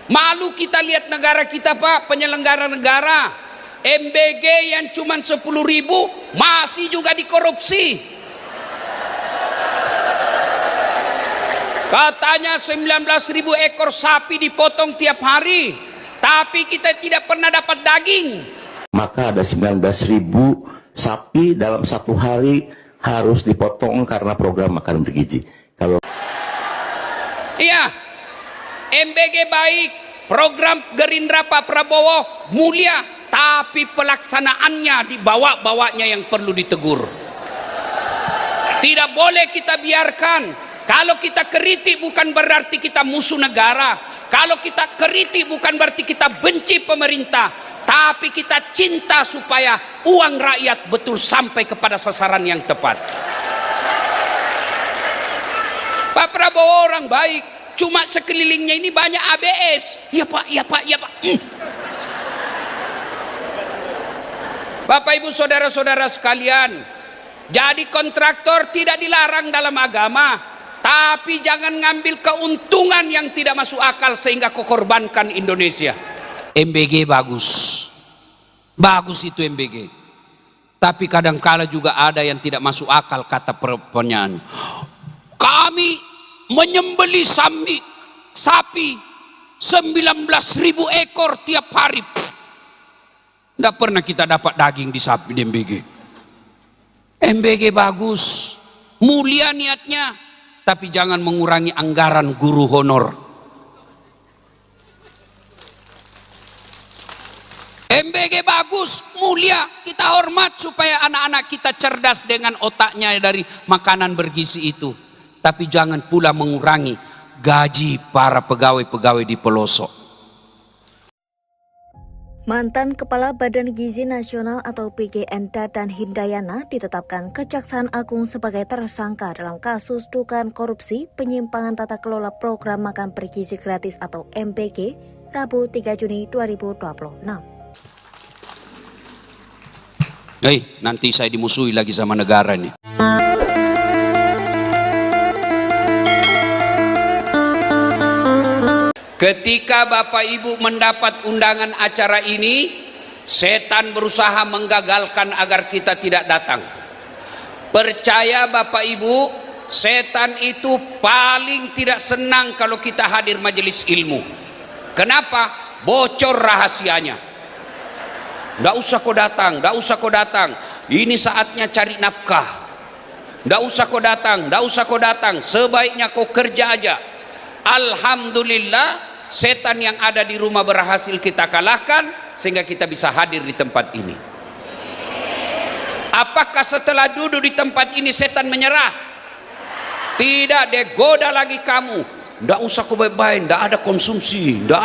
Malu kita lihat negara kita Pak, penyelenggara negara. MBG yang cuma 10.000 masih juga dikorupsi. Katanya 19.000 ekor sapi dipotong tiap hari, tapi kita tidak pernah dapat daging. Maka ada 19.000 sapi dalam satu hari harus dipotong karena program makan bergizi. Kalau iya, MBG baik, program Gerindra Pak Prabowo mulia, tapi pelaksanaannya dibawa-bawanya yang perlu ditegur. Tidak boleh kita biarkan. Kalau kita kritik bukan berarti kita musuh negara. Kalau kita kritik bukan berarti kita benci pemerintah, tapi kita cinta supaya uang rakyat betul sampai kepada sasaran yang tepat. Pak Prabowo orang baik, cuma sekelilingnya ini banyak ABS. Ya Pak, ya Pak, ya Pak. Bapak Ibu saudara-saudara sekalian, jadi kontraktor tidak dilarang dalam agama, tapi jangan ngambil keuntungan yang tidak masuk akal sehingga kau korbankan Indonesia. MBG bagus, bagus itu MBG. Tapi kadangkala juga ada yang tidak masuk akal kata pertanyaan. Kami menyembeli sapi 19.000 ekor tiap hari. Tidak pernah kita dapat daging di sapi di MBG. MBG bagus, mulia niatnya, tapi jangan mengurangi anggaran guru honor. MBG bagus, mulia, kita hormat supaya anak-anak kita cerdas dengan otaknya dari makanan bergizi itu. Tapi jangan pula mengurangi gaji para pegawai-pegawai di pelosok. Mantan Kepala Badan Gizi Nasional atau PGN Dadan Hindayana ditetapkan Kejaksaan Agung sebagai tersangka dalam kasus dugaan korupsi penyimpangan tata kelola program makan bergizi gratis atau MBG Rabu 3 Juni 2026. Nanti saya dimusuhi lagi sama negara nih. Ketika Bapak Ibu mendapat undangan acara ini, setan berusaha menggagalkan agar kita tidak datang. Percaya Bapak Ibu, setan itu paling tidak senang kalau kita hadir majelis ilmu. Kenapa? Bocor rahasianya. Nggak usah kau datang, nggak usah kau datang. Ini saatnya cari nafkah. Nggak usah kau datang, nggak usah kau datang. Sebaiknya kau kerja aja. Alhamdulillah, setan yang ada di rumah berhasil kita kalahkan sehingga kita bisa hadir di tempat ini. Apakah setelah duduk di tempat ini setan menyerah? Tidak, dia goda lagi kamu. Nggak usah kau baik-baik, nggak ada konsumsi, nggak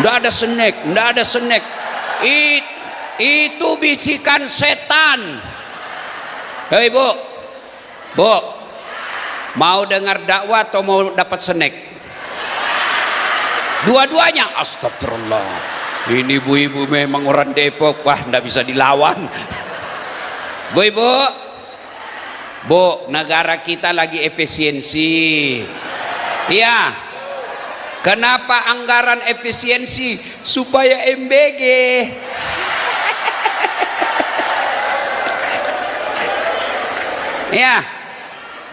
ada snack, nggak ada snack. Itu bisikan setan. Hei Bu, mau dengar dakwah atau mau dapat snack? Dua-duanya. Astagfirullah, ini ibu-ibu memang orang Depok, wah nggak bisa dilawan. Bu, negara kita lagi efisiensi. Ya, kenapa anggaran efisiensi? Supaya MBG. Ya,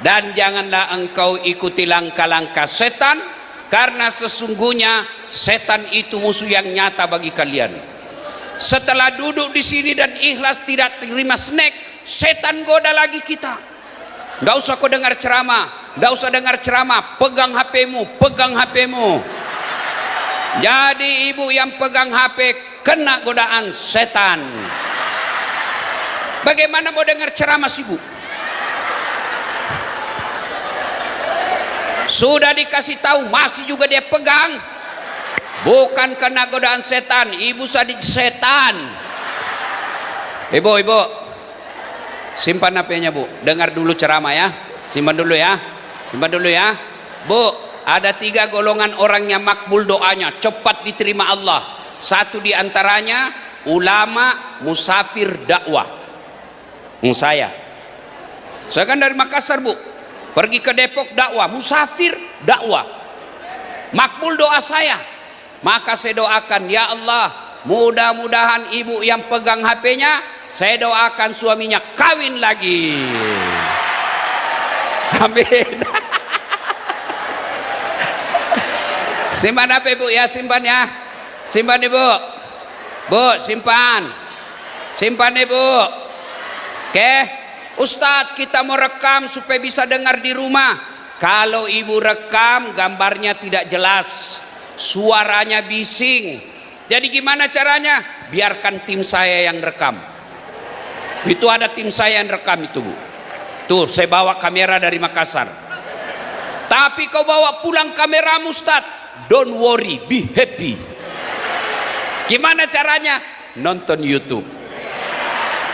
dan janganlah engkau ikuti langkah-langkah setan, karena sesungguhnya setan itu musuh yang nyata bagi kalian. Setelah duduk di sini dan ikhlas tidak terima snack, setan goda lagi kita. Nggak usah kau dengar ceramah, nggak usah dengar ceramah, pegang HP-mu, pegang HP-mu. Jadi ibu yang pegang HP kena godaan setan. Bagaimana mau dengar ceramah sih Bu? Sudah dikasih tahu masih juga dia pegang. Bukan kena godaan setan, ibu sadik setan. Ibu, simpan HP-nya Bu, dengar dulu ceramah ya. Simpan dulu ya, Bu. Ada 3 golongan orang yang makbul doanya, cepat diterima Allah. Satu di antaranya ulama, musafir, dakwah. Saya kan dari Makassar Bu, pergi ke Depok dakwah, musafir dakwah. makbul doa saya. Maka saya doakan, ya Allah, mudah-mudahan ibu yang pegang HP-nya, saya doakan suaminya kawin lagi. Amin. Simpan HP bu ya, simpan ya. Simpan ibu. Bu, simpan. Simpan ibu. Oke. Ustadz, kita mau rekam supaya bisa dengar di rumah. Kalau ibu rekam, gambarnya tidak jelas, suaranya bising. Jadi gimana caranya? Biarkan tim saya yang rekam. Itu ada tim saya yang rekam itu bu. Tuh, saya bawa kamera dari Makassar. Tapi kau bawa pulang kamera Ustadz, don't worry, be happy. Gimana caranya? Nonton YouTube.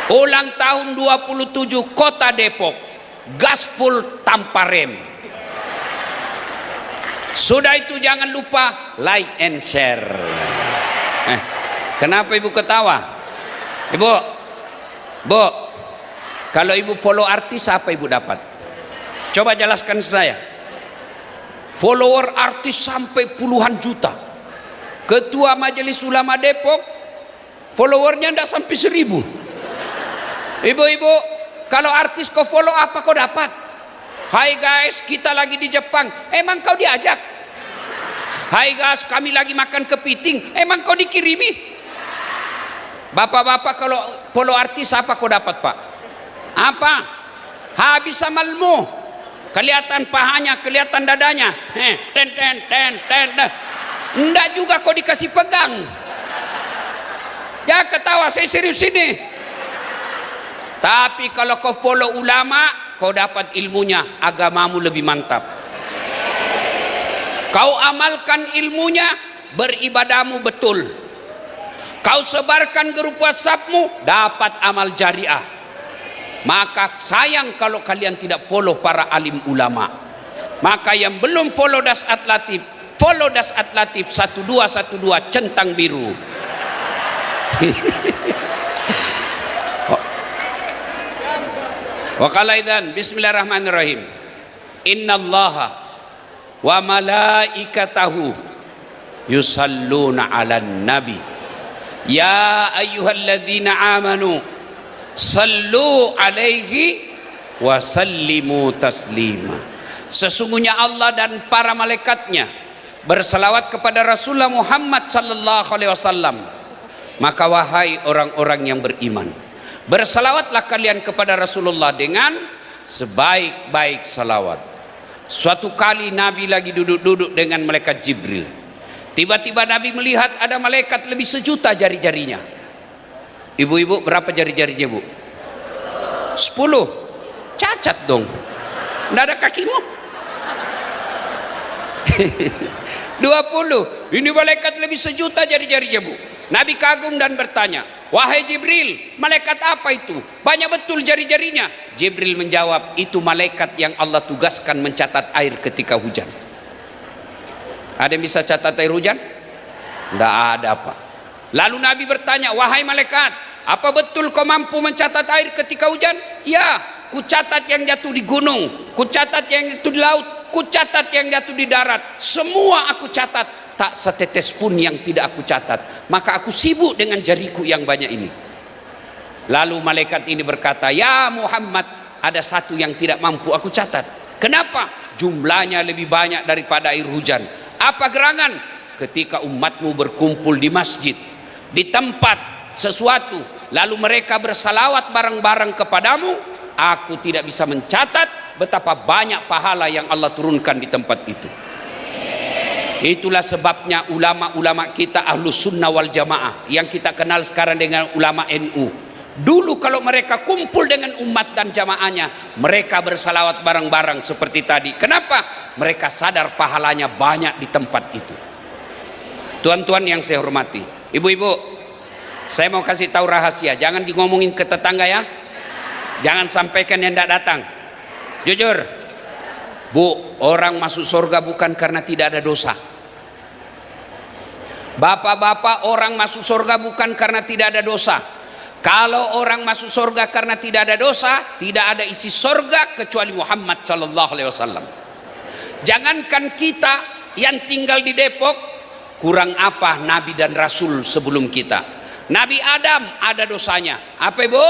Ulang tahun 27 Kota Depok, gaspol tanpa rem. Sudah itu jangan lupa like and share. Kenapa ibu ketawa? Ibu, bu, kalau ibu follow artis apa ibu dapat? Coba jelaskan saya. Follower artis sampai puluhan juta. Ketua Majelis Ulama Depok, followernya tidak sampai 1000. Ibu-ibu, kalau artis kau follow apa kau dapat? Hai guys, kita lagi di Jepang. Emang kau diajak? Hai guys, kami lagi makan kepiting. Emang kau dikirimi? Bapak-bapak kalau follow artis apa kau dapat pak? Apa? Habis amalmu. Kelihatan pahanya, kelihatan dadanya. Ten. Enggak juga kau dikasih pegang. Ya ketawa, saya serius ini. Tapi kalau kau follow ulama, kau dapat ilmunya, agamamu lebih mantap. Kau amalkan ilmunya, beribadahmu betul. Kau sebarkan grup WhatsAppmu, dapat amal jariah. Maka sayang kalau kalian tidak follow para alim ulama. Maka yang belum follow Dasat Latif, follow Dasat Latif 1212 centang biru. Wa qalaidan bismillahirrahmanirrahim. Innallaha wa malaikatahu yusalluna 'alan nabi. Ya ayyuhalladzina amanu sallu 'alaihi wa sallimu taslima. Sesungguhnya Allah dan para malaikatnya berselawat kepada Rasulullah Muhammad sallallahu alaihi wasallam. Maka wahai orang-orang yang beriman, bersalawatlah kalian kepada Rasulullah dengan sebaik-baik salawat. Suatu kali Nabi lagi duduk-duduk dengan malaikat Jibril. Tiba-tiba Nabi melihat ada malaikat lebih 1.000.000 jari-jarinya. Ibu-ibu berapa jari-jarinya bu? 10. Cacat dong. Nggak ada kakimu? 20. Ini malaikat lebih 1.000.000 jari-jarinya bu. Nabi kagum dan bertanya, wahai Jibril, malaikat apa itu? Banyak betul jari-jarinya. Jibril menjawab, itu malaikat yang Allah tugaskan mencatat air ketika hujan. Ada yang bisa catat air hujan? Tidak ada pak. Lalu Nabi bertanya, wahai malaikat, apa betul kau mampu mencatat air ketika hujan? Ya, ku catat yang jatuh di gunung, ku catat yang jatuh di laut, ku catat yang jatuh di darat. Semua aku catat. Tak setetes pun yang tidak aku catat. Maka aku sibuk dengan jariku yang banyak ini. Lalu malaikat ini berkata, ya Muhammad, ada satu yang tidak mampu aku catat. Kenapa? Jumlahnya lebih banyak daripada air hujan. Apa gerangan? Ketika umatmu berkumpul di masjid, di tempat sesuatu, lalu mereka bersalawat bareng-bareng kepadamu, aku tidak bisa mencatat betapa banyak pahala yang Allah turunkan di tempat itu. Itulah sebabnya ulama-ulama kita Ahlus Sunnah wal Jamaah yang kita kenal sekarang dengan ulama NU. Dulu kalau mereka kumpul dengan umat dan jamaahnya, mereka bersalawat bareng-bareng seperti tadi. Kenapa? Mereka sadar pahalanya banyak di tempat itu. Tuan-tuan yang saya hormati, ibu-ibu, saya mau kasih tahu rahasia. Jangan ngomongin ke tetangga ya. Jangan sampaikan yang tidak datang. Jujur. Bu, orang masuk surga bukan karena tidak ada dosa. Bapak-bapak, orang masuk surga bukan karena tidak ada dosa. Kalau orang masuk surga karena tidak ada dosa, tidak ada isi surga kecuali Muhammad sallallahu alaihi wasallam. Jangankan kita, yang tinggal di Depok, kurang apa Nabi dan Rasul sebelum kita? Nabi Adam ada dosanya. Apa ibu?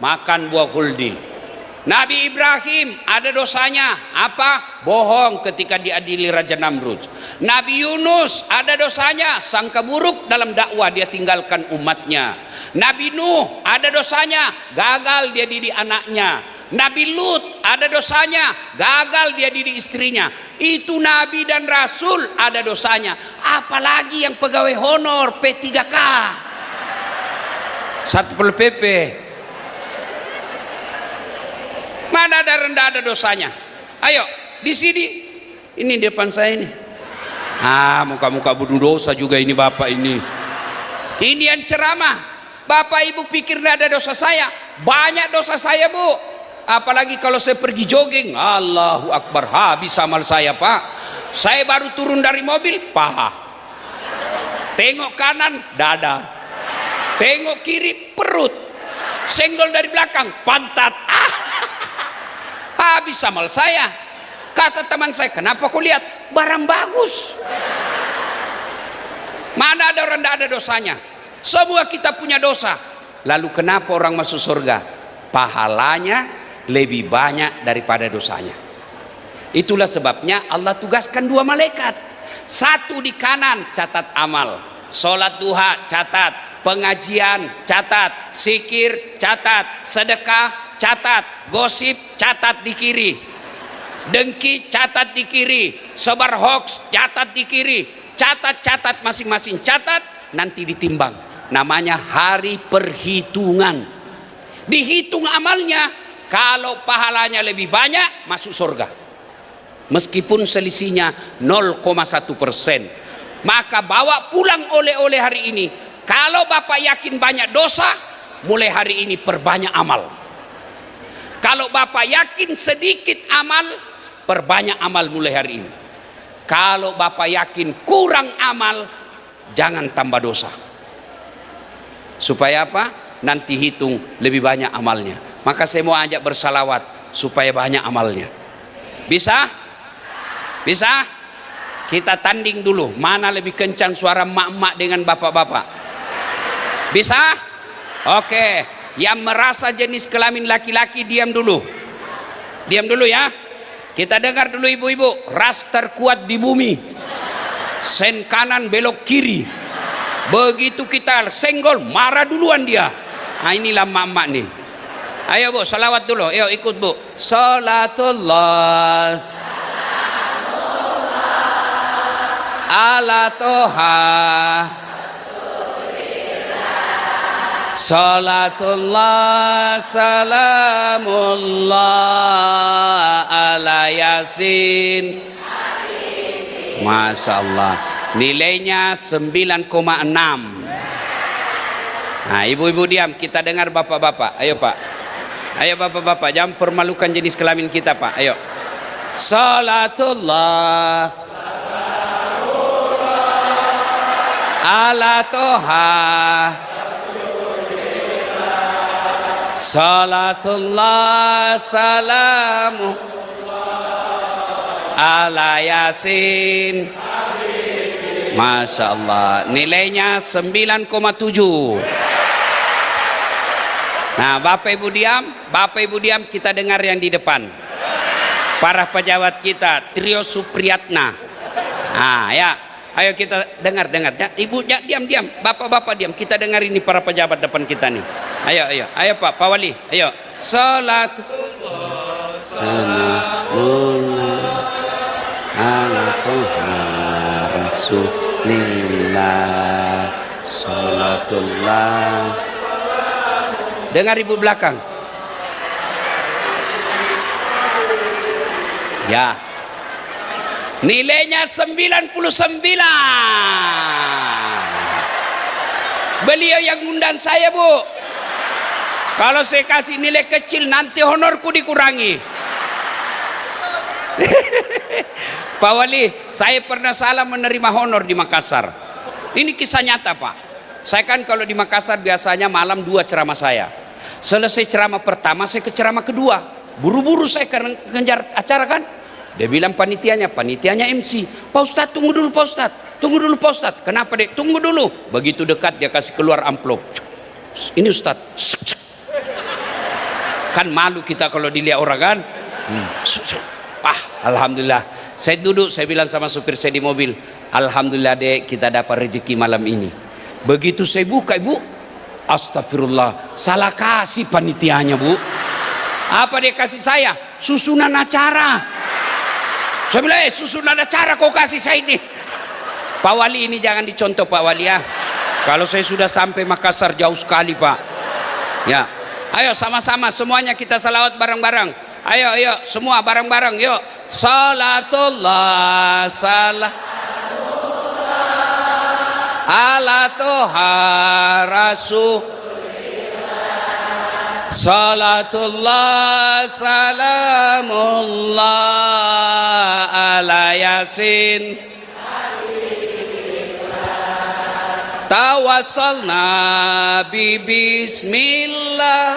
Makan buah khuldi. Nabi Ibrahim ada dosanya. Apa? Bohong ketika diadili Raja Namrud. Nabi Yunus ada dosanya. Sangka buruk dalam dakwah, dia tinggalkan umatnya. Nabi Nuh ada dosanya. Gagal dia didik anaknya. Nabi Lut ada dosanya. Gagal dia didik istrinya. Itu Nabi dan Rasul ada dosanya. Apalagi yang pegawai honor P3K, Satpol PP. Mana ada rendah ada dosanya? Ayo, di sini. Ini depan saya ini. Muka-muka bunuh dosa juga ini bapak ini. Ini yang ceramah. Bapak ibu pikir tidak ada dosa saya? Banyak dosa saya bu. Apalagi kalau saya pergi jogging. Allahu Akbar, habis amal saya pak. Saya baru turun dari mobil, paha. Tengok kanan, dada. Tengok kiri, perut. Senggol dari belakang, pantat. Habis amal saya. Kata teman saya, kenapa kau lihat? Barang bagus. Mana ada orang tidak ada dosanya? Semua kita punya dosa. Lalu kenapa orang masuk surga? Pahalanya lebih banyak daripada dosanya. Itulah sebabnya Allah tugaskan 2 malaikat. Satu di kanan, catat amal. Sholat duha, catat. Pengajian, catat. Zikir, catat. Sedekah, catat. Gosip, catat di kiri. Dengki, catat di kiri. Sebar hoax, catat di kiri. Catat masing-masing, catat. Nanti ditimbang. Namanya hari perhitungan. Dihitung amalnya. Kalau pahalanya lebih banyak, masuk surga. Meskipun selisihnya 0,1%. Maka bawa pulang oleh-oleh hari ini. Kalau bapak yakin banyak dosa, mulai hari ini perbanyak amal. Kalau bapak yakin sedikit amal, perbanyak amal mulai hari ini. Kalau bapak yakin kurang amal, jangan tambah dosa. Supaya apa? Nanti hitung lebih banyak amalnya. Maka saya mau ajak bersalawat supaya banyak amalnya. Bisa? Bisa? Kita tanding dulu, mana lebih kencang suara emak-emak dengan bapak-bapak. Bisa? Oke. Yang merasa jenis kelamin laki-laki diam dulu. Diam dulu ya. Kita dengar dulu ibu-ibu. Ras terkuat di bumi. Sen kanan belok kiri. Begitu kita senggol, marah duluan dia. Nah inilah emak-emak nih. Ayo bu, salawat dulu. Ayo ikut bu. Salatullah ala toha. Salatullah salamullah ala yasin. Masya Allah. Nilainya 9,6. Nah ibu-ibu diam, kita dengar bapak-bapak. Ayo pak. Ayo bapak-bapak, jangan permalukan jenis kelamin kita pak. Ayo. Salatullah ala toha. Salatullah salamu ala yasin. Masya Allah. Nilainya 9,7. Nah bapak ibu diam, kita dengar yang di depan. Para pejabat kita, Trio Supriyatna. Nah ya, ayo kita dengar ya. Ibu ya, diam, bapak-bapak diam. Kita dengar ini para pejabat depan kita nih. Ayo Pak Wali, ayo. Salatullah salamullah ala Rasulillah. Salatullah. Dengar ibu belakang. Ya. Nilainya 99. Beliau yang ngundang saya bu. Kalau saya kasih nilai kecil nanti honorku dikurangi. Pak Wali, saya pernah salah menerima honor di Makassar. Ini kisah nyata pak. Saya kan kalau di Makassar biasanya malam 2 ceramah saya. Selesai ceramah pertama saya ke ceramah kedua. Buru-buru saya kejar acara kan. Dia bilang panitianya MC. Pak Ustadz, tunggu dulu Pak Ustadz. Tunggu dulu Pak Ustadz. Kenapa dek? Tunggu dulu. Begitu dekat dia kasih keluar amplop. Ini Ustadz. Kan malu kita kalau dilihat orang kan. Alhamdulillah. Saya duduk, saya bilang sama supir saya di mobil, alhamdulillah dek, kita dapat rezeki malam ini. Begitu saya buka, ibu, astagfirullah, salah kasih panitianya, bu. Apa dia kasih saya? Susunan acara. Saya bilang, susunan acara kau kasih saya ini. Pak Wali, ini jangan dicontoh Pak Wali ya. Kalau saya sudah sampai Makassar jauh sekali Pak. Ya, ayo sama-sama semuanya kita salawat bareng-bareng. Ayo semua bareng-bareng yuk. Salatullah ala Toha Rasul. Salatullah salamullah ala Yasin. Tawassalna bi bismillah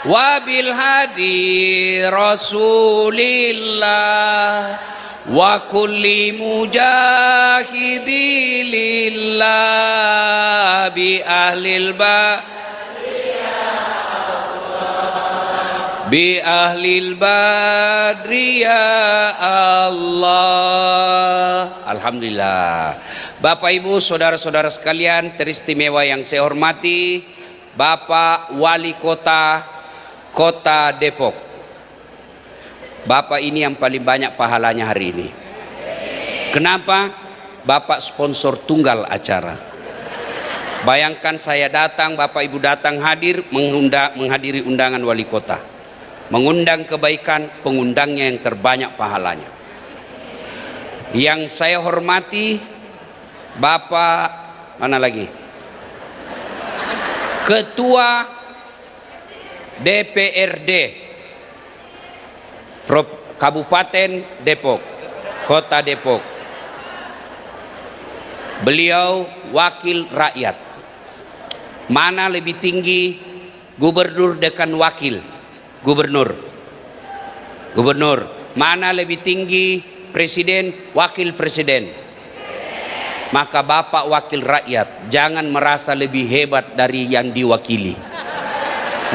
wabil hadi rasulillah wa kulli mujahidi lillah bi ahlil badri ya Allah. Alhamdulillah. Bapak Ibu saudara-saudara sekalian teristimewa yang saya hormati, Bapak Wali Kota Depok. Bapak ini yang paling banyak pahalanya hari ini. Kenapa? Bapak sponsor tunggal acara. Bayangkan saya datang, Bapak Ibu datang hadir menghadiri undangan wali kota. Mengundang kebaikan, pengundangnya yang terbanyak pahalanya. Yang saya hormati Bapak mana lagi? Ketua DPRD Kabupaten Depok, Kota Depok. Beliau wakil rakyat. Mana lebih tinggi, gubernur dengan wakil gubernur? Mana lebih tinggi, presiden, wakil presiden? Maka Bapak wakil rakyat jangan merasa lebih hebat dari yang diwakili.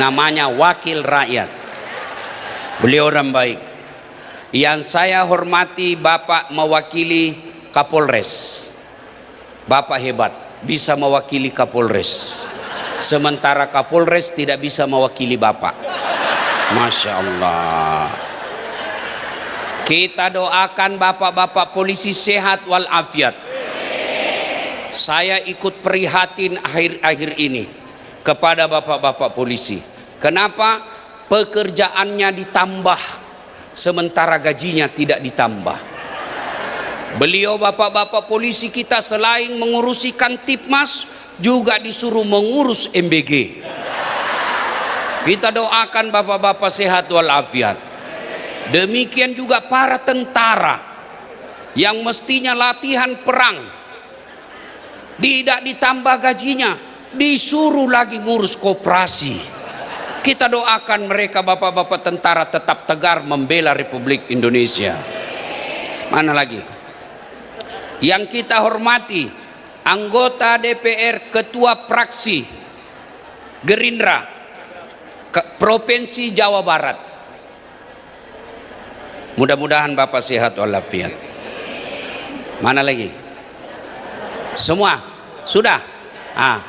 Namanya wakil rakyat. Beliau orang baik. Yang saya hormati, Bapak mewakili Kapolres. Bapak hebat, bisa mewakili Kapolres. Sementara Kapolres tidak bisa mewakili Bapak. Masya Allah. Kita doakan bapak-bapak polisi sehat walafiat. Saya ikut prihatin akhir-akhir ini kepada bapak-bapak polisi. Kenapa? Pekerjaannya ditambah sementara gajinya tidak ditambah. Beliau bapak-bapak polisi kita selain mengurusi Kantipmas juga disuruh mengurus MBG. Kita doakan bapak-bapak sehat walafiat. Demikian juga para tentara yang mestinya latihan perang, tidak ditambah gajinya, disuruh lagi ngurus koperasi. Kita doakan mereka bapak-bapak tentara tetap tegar membela Republik Indonesia. Mana lagi? Yang kita hormati, anggota DPR, ketua fraksi Gerindra Provinsi Jawa Barat. Mudah-mudahan Bapak sehat walafiat. Mana lagi? Semua sudah,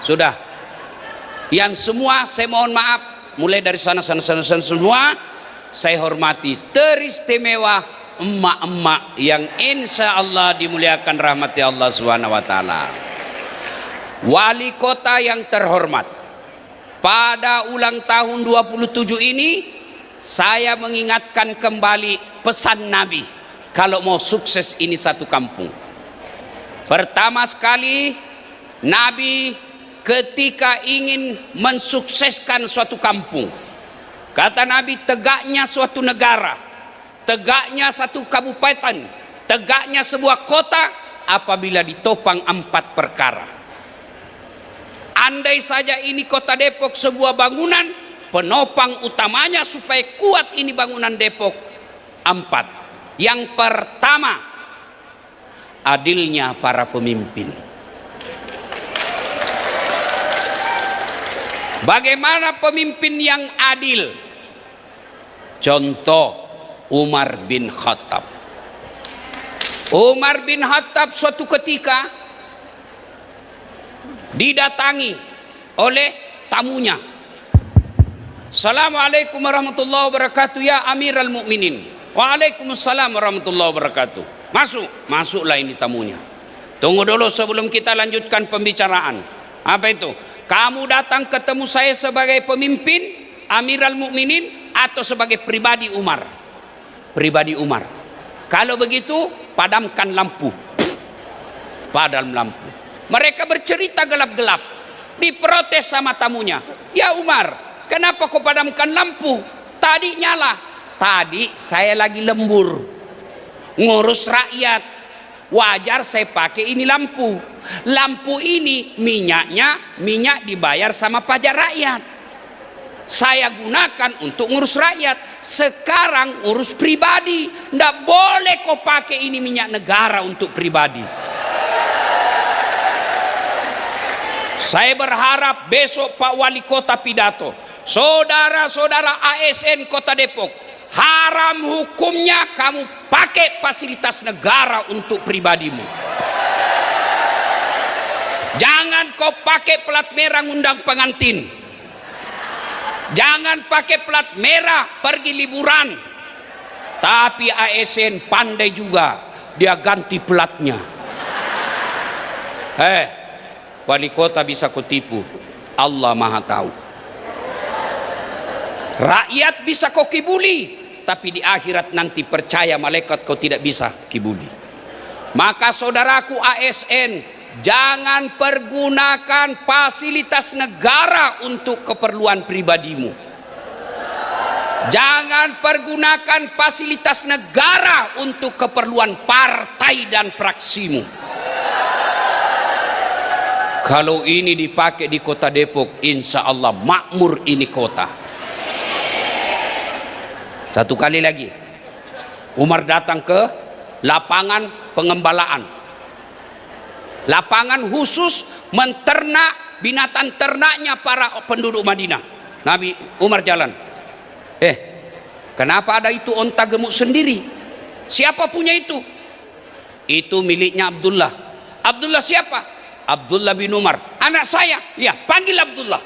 sudah. Yang semua saya mohon maaf, mulai dari sana semua saya hormati. Teristimewa emak-emak yang insya Allah dimuliakan rahmati Allah SWT. Wali kota yang terhormat, pada ulang tahun 27 ini saya mengingatkan kembali pesan Nabi kalau mau sukses ini satu kampung. Pertama sekali, Nabi ketika ingin mensukseskan suatu kampung, kata Nabi, tegaknya suatu negara, tegaknya satu kabupaten, tegaknya sebuah kota apabila ditopang 4 perkara. Andai saja ini kota Depok sebuah bangunan, penopang utamanya supaya kuat ini bangunan Depok 4. Yang pertama, adilnya para pemimpin. Bagaimana pemimpin yang adil? Contoh Umar bin Khattab. Umar bin Khattab suatu ketika didatangi oleh tamunya. Assalamualaikum warahmatullahi wabarakatuh ya Amirul Mukminin. Waalaikumsalam warahmatullahi wabarakatuh. Masuklah ini tamunya. Tunggu dulu sebelum kita lanjutkan pembicaraan. Apa itu? Kamu datang ketemu saya sebagai pemimpin Amirul Mukminin atau sebagai pribadi Umar? Pribadi Umar. Kalau begitu, padamkan lampu. Padam lampu. Mereka bercerita gelap-gelap. Diprotes sama tamunya. Ya Umar, kenapa kau padamkan lampu? Tadi nyala. Tadi saya lagi lembur ngurus rakyat, wajar saya pakai ini lampu. Lampu ini minyak dibayar sama pajak rakyat, saya gunakan untuk ngurus rakyat. Sekarang urus pribadi, ndak boleh kau pakai ini minyak negara untuk pribadi. Saya berharap besok Pak Wali Kota pidato, saudara-saudara ASN Kota Depok, haram hukumnya kamu pakai fasilitas negara untuk pribadimu. Jangan kau pakai plat merah ngundang pengantin. Jangan pakai plat merah pergi liburan. Tapi ASN pandai juga, dia ganti platnya. Wali kota bisa kau tipu, Allah Maha tahu. Rakyat bisa kau kibuli, tapi di akhirat nanti percaya malaikat kau tidak bisa kibuli. Maka saudaraku ASN, jangan pergunakan fasilitas negara untuk keperluan pribadimu. Jangan pergunakan fasilitas negara untuk keperluan partai dan fraksimu. Kalau ini dipakai di Kota Depok, insya Allah makmur ini kota. Satu kali lagi, Umar datang ke lapangan pengembalaan, lapangan khusus menternak binatang ternaknya para penduduk Madinah. Nabi Umar jalan, kenapa ada itu onta gemuk sendiri? Siapa punya itu? Itu miliknya Abdullah. Abdullah siapa? Abdullah bin Umar, anak saya. Ya, panggil Abdullah.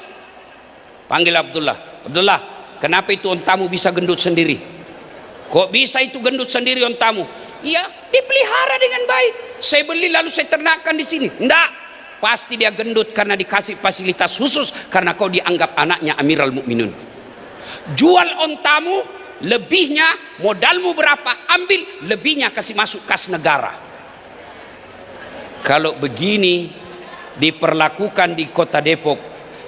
Panggil Abdullah. Abdullah, kenapa itu ontamu bisa gendut sendiri? Kok bisa itu gendut sendiri ontamu? Ya, dipelihara dengan baik. Saya beli lalu saya ternakkan di sini. Enggak, pasti dia gendut karena dikasih fasilitas khusus karena kau dianggap anaknya Amirul Mukminin. Jual ontamu, lebihnya modalmu berapa? Ambil, lebihnya kasih masuk kas negara. Kalau begini diperlakukan di Kota Depok,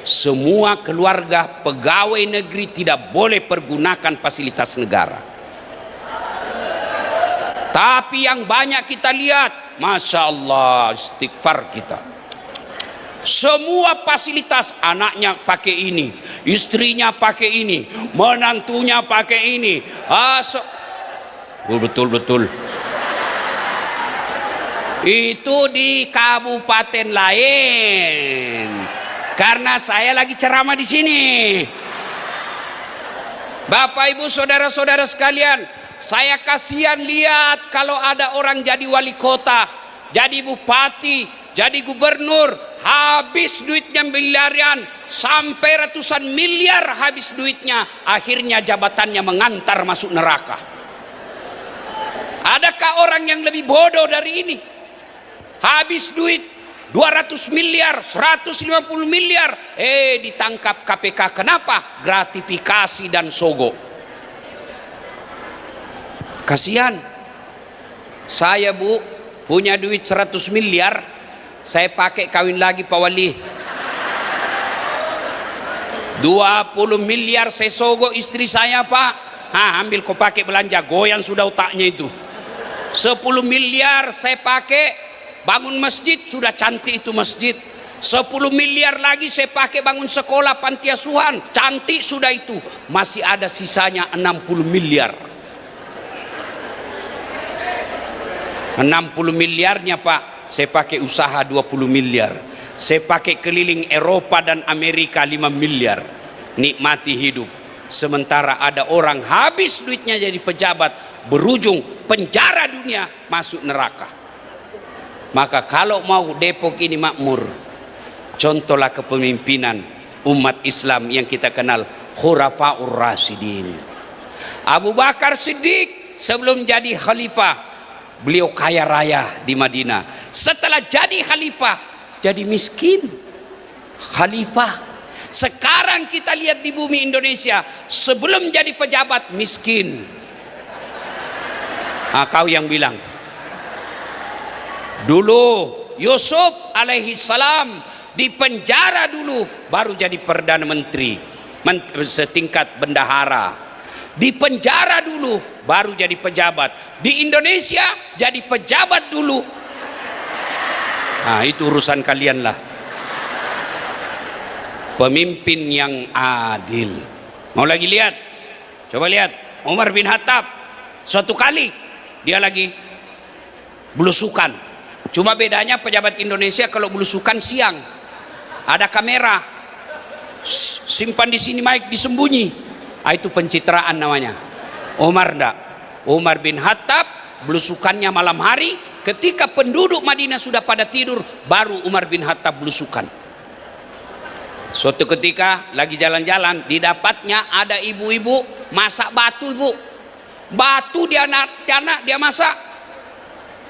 semua keluarga pegawai negeri tidak boleh pergunakan fasilitas negara. Tapi yang banyak kita lihat, Masya Allah, istighfar kita, semua fasilitas, anaknya pakai ini, istrinya pakai ini, menantunya pakai ini. Betul-betul itu di kabupaten lain, karena saya lagi ceramah di sini. Bapak Ibu saudara-saudara sekalian, saya kasihan lihat kalau ada orang jadi wali kota, jadi bupati, jadi gubernur, habis duitnya miliaran, sampai ratusan miliar habis duitnya, akhirnya jabatannya mengantar masuk neraka. Adakah orang yang lebih bodoh dari ini? Habis duit 200 miliar, 150 miliar, ditangkap KPK. Kenapa? Gratifikasi dan sogok. Kasihan. Saya Bu, punya duit 100 miliar, saya pakai kawin lagi Pak Wali. 20 miliar saya sogok istri saya Pak. Ambil kau pakai belanja, goyang sudah otaknya itu. 10 miliar saya pakai bangun masjid, sudah cantik itu masjid. 10 miliar lagi saya pakai bangun sekolah panti asuhan, cantik sudah itu. Masih ada sisanya 60 miliar. 60 miliarnya Pak, saya pakai usaha 20 miliar. Saya pakai keliling Eropa dan Amerika 5 miliar. Nikmati hidup. Sementara ada orang habis duitnya jadi pejabat, berujung penjara dunia, masuk neraka. Maka kalau mau Depok ini makmur, contohlah kepemimpinan umat Islam yang kita kenal, Khurafaur Rasyidin. Abu Bakar Siddiq sebelum jadi khalifah, beliau kaya raya di Madinah. Setelah jadi khalifah, jadi miskin. Khalifah. Sekarang kita lihat di bumi Indonesia, sebelum jadi pejabat miskin. Nah, kau yang bilang. Dulu Yusuf alaihi salam di penjara dulu, baru jadi perdana menteri, setingkat bendahara. Di penjara dulu, baru jadi pejabat. Di Indonesia jadi pejabat dulu. Nah, itu urusan kalian lah. Pemimpin yang adil. Mau lagi lihat? Coba lihat Umar bin Khattab. Suatu kali dia lagi belusukan. Cuma bedanya pejabat Indonesia kalau belusukan siang, ada kamera, simpan di sini mic, disembunyi. Itu pencitraan namanya. Umar enggak. Umar bin Khattab belusukannya malam hari, ketika penduduk Madinah sudah pada tidur, baru Umar bin Khattab belusukan. Suatu ketika lagi jalan-jalan, didapatnya ada ibu-ibu masak batu, ibu. Batu dia masak.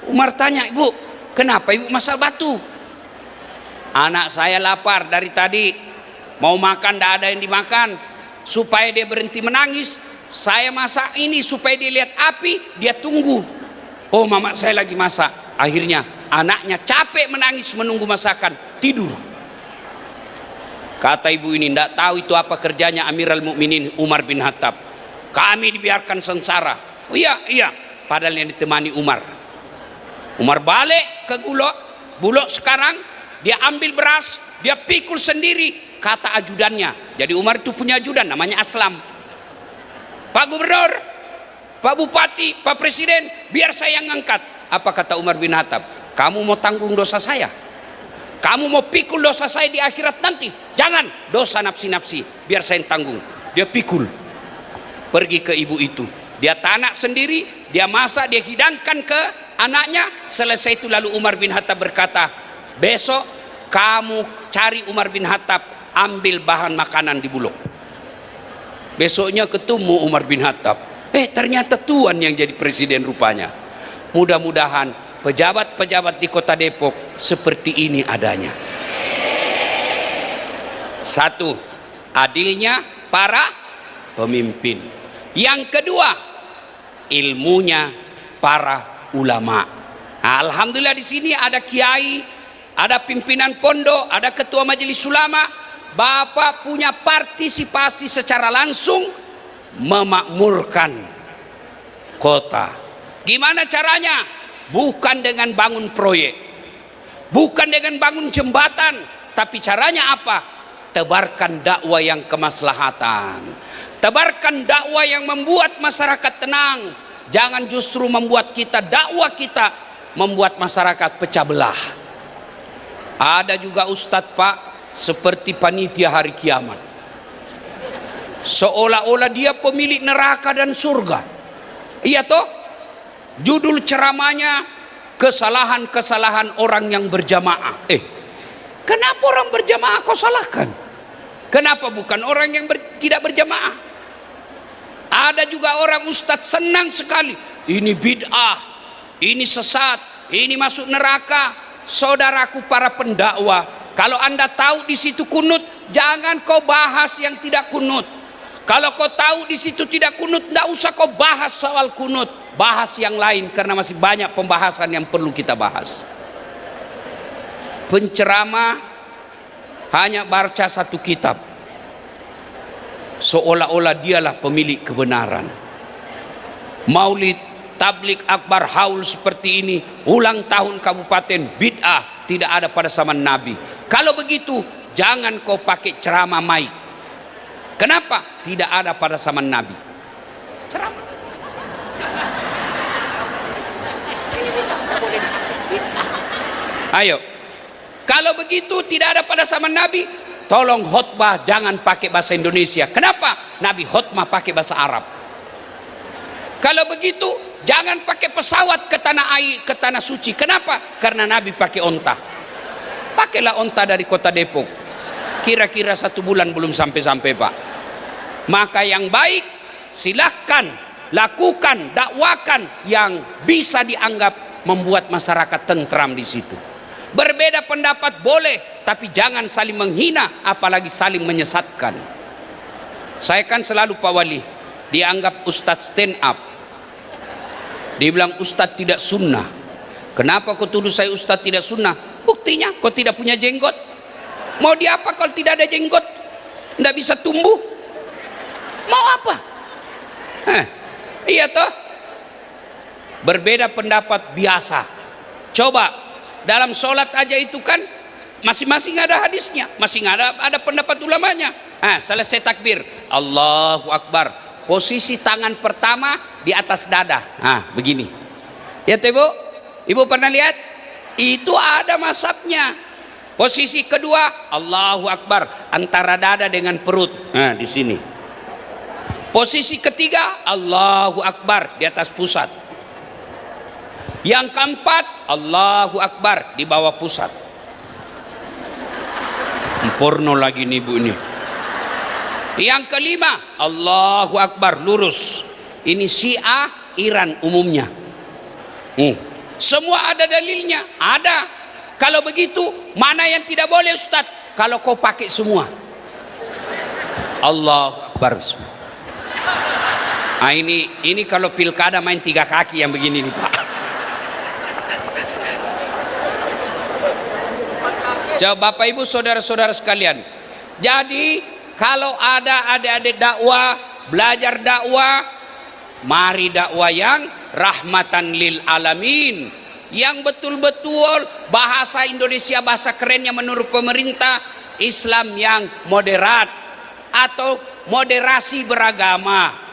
Umar tanya, ibu, kenapa ibu masak batu? Anak saya lapar dari tadi, mau makan, tidak ada yang dimakan. Supaya dia berhenti menangis, saya masak ini supaya dia lihat api, dia tunggu. Oh, mama saya lagi masak. Akhirnya anaknya capek menangis menunggu masakan, tidur. Kata ibu ini, tidak tahu itu apa kerjanya Amirul Mukminin Umar bin Khattab. Kami dibiarkan sengsara. Oh iya, padahal yang ditemani Umar. Umar balik ke Bulog sekarang, dia ambil beras, dia pikul sendiri. Kata ajudannya, jadi Umar itu punya ajudan namanya Aslam. Pak Gubernur, Pak Bupati, Pak Presiden, biar saya yang ngangkat. Apa kata Umar bin Khattab? Kamu mau tanggung dosa saya? Kamu mau pikul dosa saya di akhirat nanti? Jangan, dosa nafsi-nafsi, biar saya yang tanggung. Dia pikul, pergi ke ibu itu, dia tanak sendiri, dia masak, dia hidangkan ke anaknya. Selesai itu lalu Umar bin Khattab berkata, besok kamu cari Umar bin Khattab, ambil bahan makanan di Bulog. Besoknya ketemu Umar bin Khattab, ternyata Tuan yang jadi presiden rupanya. Mudah-mudahan pejabat-pejabat di kota Depok seperti ini adanya. Satu, adilnya para pemimpin. Yang kedua, ilmunya para ulama. Nah, alhamdulillah di sini ada kiai, ada pimpinan pondok, ada ketua majelis ulama. Bapak punya partisipasi secara langsung memakmurkan kota. Gimana caranya? Bukan dengan bangun proyek, bukan dengan bangun jembatan, tapi caranya apa? Tebarkan dakwah yang kemaslahatan, tebarkan dakwah yang membuat masyarakat tenang. Jangan justru membuat kita, dakwah kita membuat masyarakat pecah belah. Ada juga ustadz Pak, seperti panitia hari kiamat, seolah-olah dia pemilik neraka dan surga. Iya toh? Judul ceramahnya, kesalahan-kesalahan orang yang berjamaah. Kenapa orang berjamaah kau salahkan? Kenapa bukan orang yang tidak berjamaah? Ada juga orang ustadz senang sekali, ini bid'ah, ini sesat, ini masuk neraka. Saudaraku para pendakwah, kalau anda tahu di situ kunut, jangan kau bahas yang tidak kunut. Kalau kau tahu di situ tidak kunut, tidak usah kau bahas soal kunut, bahas yang lain, karena masih banyak pembahasan yang perlu kita bahas. Penceramah hanya baca satu kitab, seolah-olah dialah pemilik kebenaran. Maulid, tablik akbar, haul seperti ini, ulang tahun kabupaten, bid'ah, tidak ada pada zaman Nabi. Kalau begitu, jangan kau pakai ceramah mic. Kenapa? Tidak ada pada zaman Nabi ceramah. Ayo, kalau begitu tidak ada pada zaman Nabi, tolong khutbah jangan pakai bahasa Indonesia. Kenapa? Nabi khutbah pakai bahasa Arab. Kalau begitu jangan pakai pesawat ke tanah air, ke tanah suci. Kenapa? Karena Nabi pakai onta. Pakailah onta dari kota Depok. Kira-kira 1 bulan belum sampai-sampai, Pak. Maka yang baik silahkan lakukan, dakwakan yang bisa dianggap membuat masyarakat tentram di situ. Berbeda pendapat boleh, tapi jangan saling menghina, apalagi saling menyesatkan. Saya kan selalu Pak Wali dianggap ustadz stand up. Dibilang ustadz tidak sunnah. Kenapa kau tuduh saya ustadz tidak sunnah? Buktinya kau tidak punya jenggot. Mau diapa kalau tidak ada jenggot? Tidak bisa tumbuh. Mau apa? Iya toh. Berbeda pendapat biasa. Coba dalam sholat aja itu kan masing-masing ada hadisnya, masing ada pendapat ulamanya. Selesai takbir, Allahu Akbar. Posisi tangan pertama di atas dada. Begini. Ya Ibu? Ibu pernah lihat? Itu ada mazhabnya. Posisi kedua, Allahu Akbar, antara dada dengan perut. Di sini. Posisi ketiga, Allahu Akbar, di atas pusat. Yang keempat, Allahu Akbar, di bawah pusat. Porno lagi nih Bu ini. Yang kelima, Allahu Akbar, lurus. Ini Syiah Iran umumnya. Semua ada dalilnya, ada. Kalau begitu, mana yang tidak boleh Ustaz? Kalau kau pakai semua. Allahu Akbar. Ini kalau pilkada main 3 kaki yang begini nih Pak. Coba Bapak Ibu saudara-saudara sekalian. Jadi kalau ada adik-adik dakwah, belajar dakwah, mari dakwah yang rahmatan lil alamin, yang betul-betul bahasa Indonesia bahasa kerennya menurut pemerintah, Islam yang moderat atau moderasi beragama.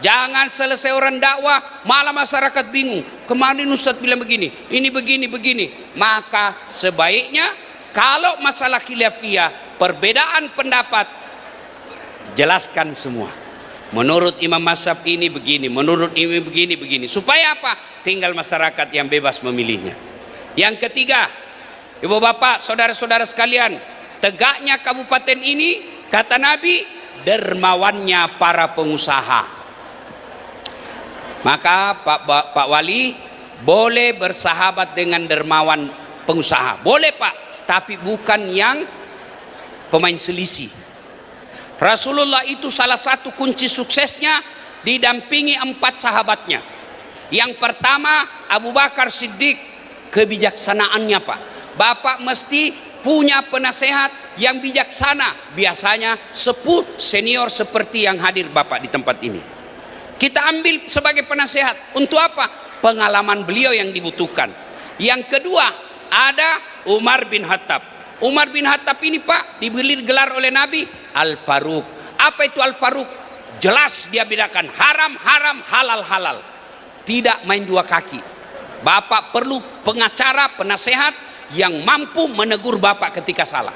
Jangan selesai orang dakwah malah masyarakat bingung. Kemarin Ustadz bilang begini, ini begini. Maka sebaiknya kalau masalah khilafiyah, perbedaan pendapat, jelaskan semua. Menurut imam mazhab ini begini, menurut ini begini. Supaya apa? Tinggal masyarakat yang bebas memilihnya. Yang ketiga, Ibu Bapak, saudara-saudara sekalian, tegaknya kabupaten ini, kata Nabi, dermawannya para pengusaha. Maka Pak Wali boleh bersahabat dengan dermawan pengusaha. Boleh Pak, tapi bukan yang pemain selisih. Rasulullah itu salah satu kunci suksesnya didampingi 4 sahabatnya. Yang pertama Abu Bakar Siddiq, kebijaksanaannya Pak. Bapak mesti punya penasehat yang bijaksana. Biasanya sepuh senior seperti yang hadir Bapak di tempat ini. Kita ambil sebagai penasehat. Untuk apa? Pengalaman beliau yang dibutuhkan. Yang kedua ada Umar bin Khattab. Umar bin Khattab ini Pak diberi gelar oleh Nabi Al-Faruq. Apa itu Al-Faruq? Jelas dia bedakan haram, halal, halal. Tidak main 2 kaki. Bapak perlu pengacara, penasehat yang mampu menegur Bapak ketika salah.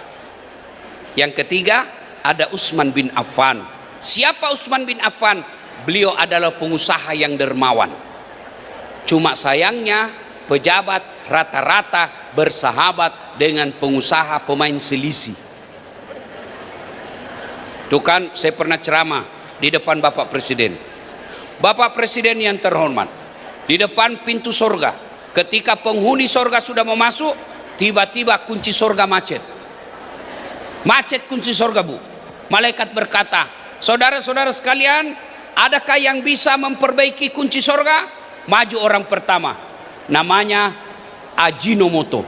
Yang ketiga ada Utsman bin Affan. Siapa Utsman bin Affan? Beliau adalah pengusaha yang dermawan. Cuma sayangnya pejabat rata-rata bersahabat dengan pengusaha pemain selisih. Itu kan saya pernah ceramah di depan Bapak Presiden. Bapak Presiden yang terhormat, di depan pintu sorga, ketika penghuni sorga sudah mau masuk, tiba-tiba kunci sorga macet. Macet kunci sorga Bu. Malaikat berkata, saudara-saudara sekalian, adakah yang bisa memperbaiki kunci sorga? Maju orang pertama, namanya Ajinomoto,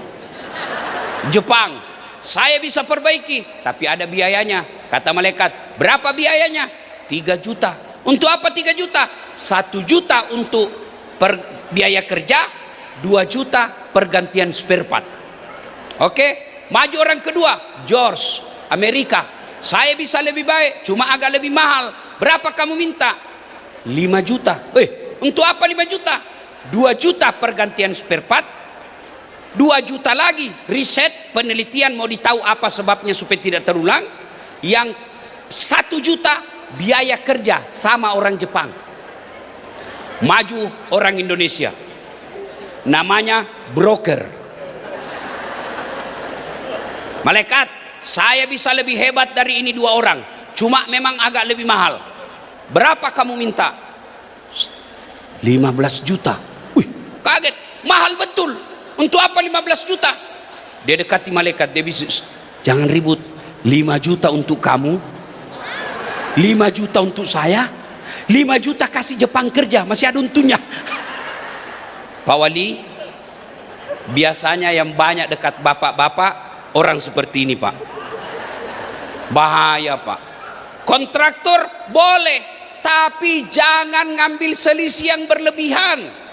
Jepang. Saya bisa perbaiki, tapi ada biayanya. Kata malaikat, berapa biayanya? 3 juta. Untuk apa 3 juta? 1 juta untuk biaya kerja, 2 juta pergantian spare part. Oke, maju orang kedua, George, Amerika. Saya bisa lebih baik, cuma agak lebih mahal. Berapa kamu minta? 5 juta. Untuk apa 5 juta? 2 juta pergantian spare part, 2 juta lagi riset penelitian mau ditahu apa sebabnya supaya tidak terulang. Yang 1 juta biaya kerja sama orang Jepang. Maju orang Indonesia. Namanya broker. Malaikat, saya bisa lebih hebat dari ini 2 orang. Cuma memang agak lebih mahal. Berapa kamu minta? 15 juta. Wih, kaget. Mahal betul. Untuk apa 15 juta? Dia dekati malaikat. Dia bisa, jangan ribut. 5 juta untuk kamu. 5 juta untuk saya. 5 juta kasih Jepang kerja. Masih ada untungnya. Pak Wali, biasanya yang banyak dekat bapak-bapak orang seperti ini, Pak. Bahaya, Pak. Kontraktor boleh, tapi jangan ngambil selisih yang berlebihan.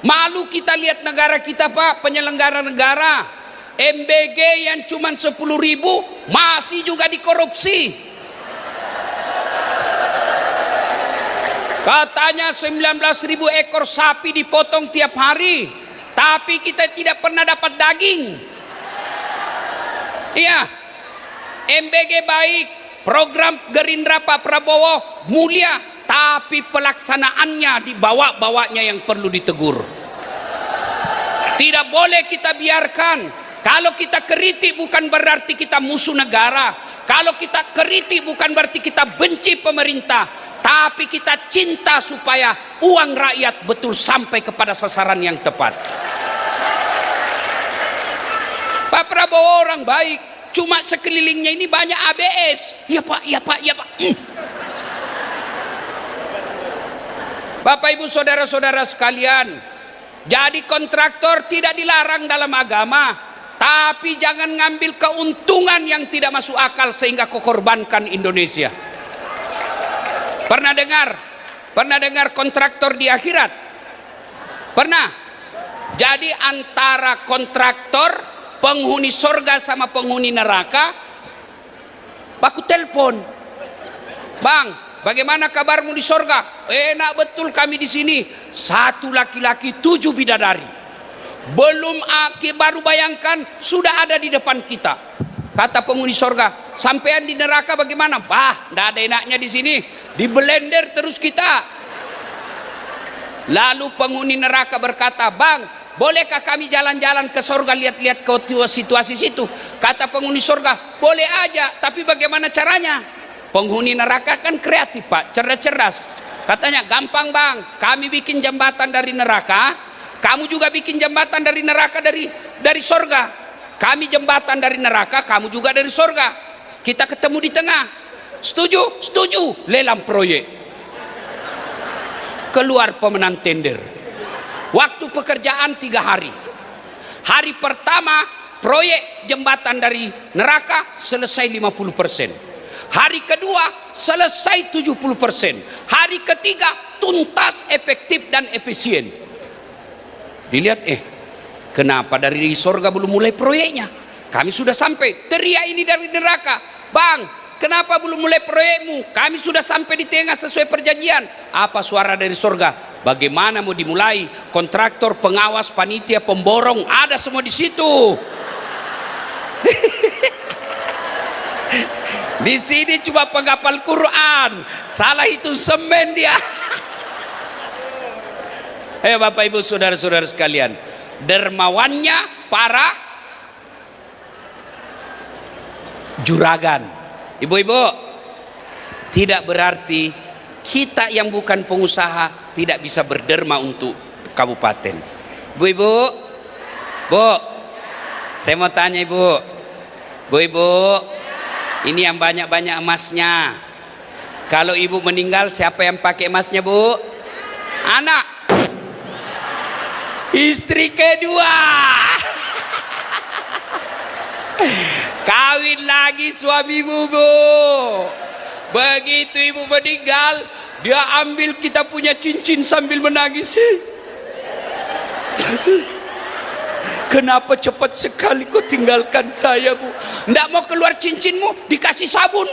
Malu kita lihat negara kita, Pak, penyelenggara negara. MBG yang cuma 10.000 masih juga dikorupsi. Katanya 19.000 ekor sapi dipotong tiap hari, tapi kita tidak pernah dapat daging. Iya, MBG baik, program Gerindra Pak Prabowo mulia, tapi pelaksanaannya dibawa-bawanya yang perlu ditegur. Tidak boleh kita biarkan. Kalau kita kritik bukan berarti kita musuh negara. Kalau kita kritik bukan berarti kita benci pemerintah, tapi kita cinta supaya uang rakyat betul sampai kepada sasaran yang tepat. Pak Prabowo orang baik, cuma sekelilingnya ini banyak ABS. Ya Pak, ya Pak, ya Pak. Bapak Ibu saudara-saudara sekalian, jadi kontraktor tidak dilarang dalam agama, tapi jangan ngambil keuntungan yang tidak masuk akal sehingga kau korbankan Indonesia. Pernah dengar kontraktor di akhirat? Pernah? Jadi antara kontraktor, penghuni surga sama penghuni neraka, baku telepon. Bang, bagaimana kabarmu di surga? Enak betul kami di sini. 1 laki-laki 7 bidadari. Baru bayangkan sudah ada di depan kita. Kata penghuni surga, sampean di neraka bagaimana? Bah, tidak ada enaknya di sini. Di blender terus kita. Lalu penghuni neraka berkata, bang, bolehkah kami jalan-jalan ke surga lihat-lihat ke situasi situ? Kata penghuni surga, boleh aja, tapi bagaimana caranya? Penghuni neraka kan kreatif, Pak, cerdas-cerdas. Katanya, gampang bang, kami bikin jembatan dari neraka, kamu juga bikin jembatan dari neraka dari surga. Kami jembatan dari neraka, kamu juga dari surga. Kita ketemu di tengah. Setuju? Setuju. Lelang proyek. Keluar pemenang tender. Waktu pekerjaan 3 hari. Hari pertama proyek jembatan dari neraka selesai 50%. Hari kedua selesai 70%. Hari ketiga tuntas, efektif dan efisien. Dilihat, kenapa dari surga belum mulai proyeknya? Kami sudah sampai. Teriak ini dari neraka, bang, kenapa belum mulai proyekmu? Kami sudah sampai di tengah sesuai perjanjian. Apa suara dari surga? Bagaimana mau dimulai? Kontraktor, pengawas, panitia, pemborong, ada semua di situ. Di sini cuma penghafal Quran, salah itu semen dia. Ayo Bapak Ibu saudara-saudara sekalian, dermawannya para juragan. Ibu-ibu, tidak berarti kita yang bukan pengusaha tidak bisa berderma untuk kabupaten. Ibu-ibu, Bu, saya mau tanya Ibu. Bu-ibu, ini yang banyak-banyak emasnya. Kalau ibu meninggal, siapa yang pakai emasnya, Bu? Anak. Istri kedua. Kawin lagi suamimu, Bu. Begitu ibu meninggal, dia ambil kita punya cincin sambil menangis. Kenapa cepat sekali kau tinggalkan saya, Bu? Tidak mau keluar cincinmu, dikasih sabun.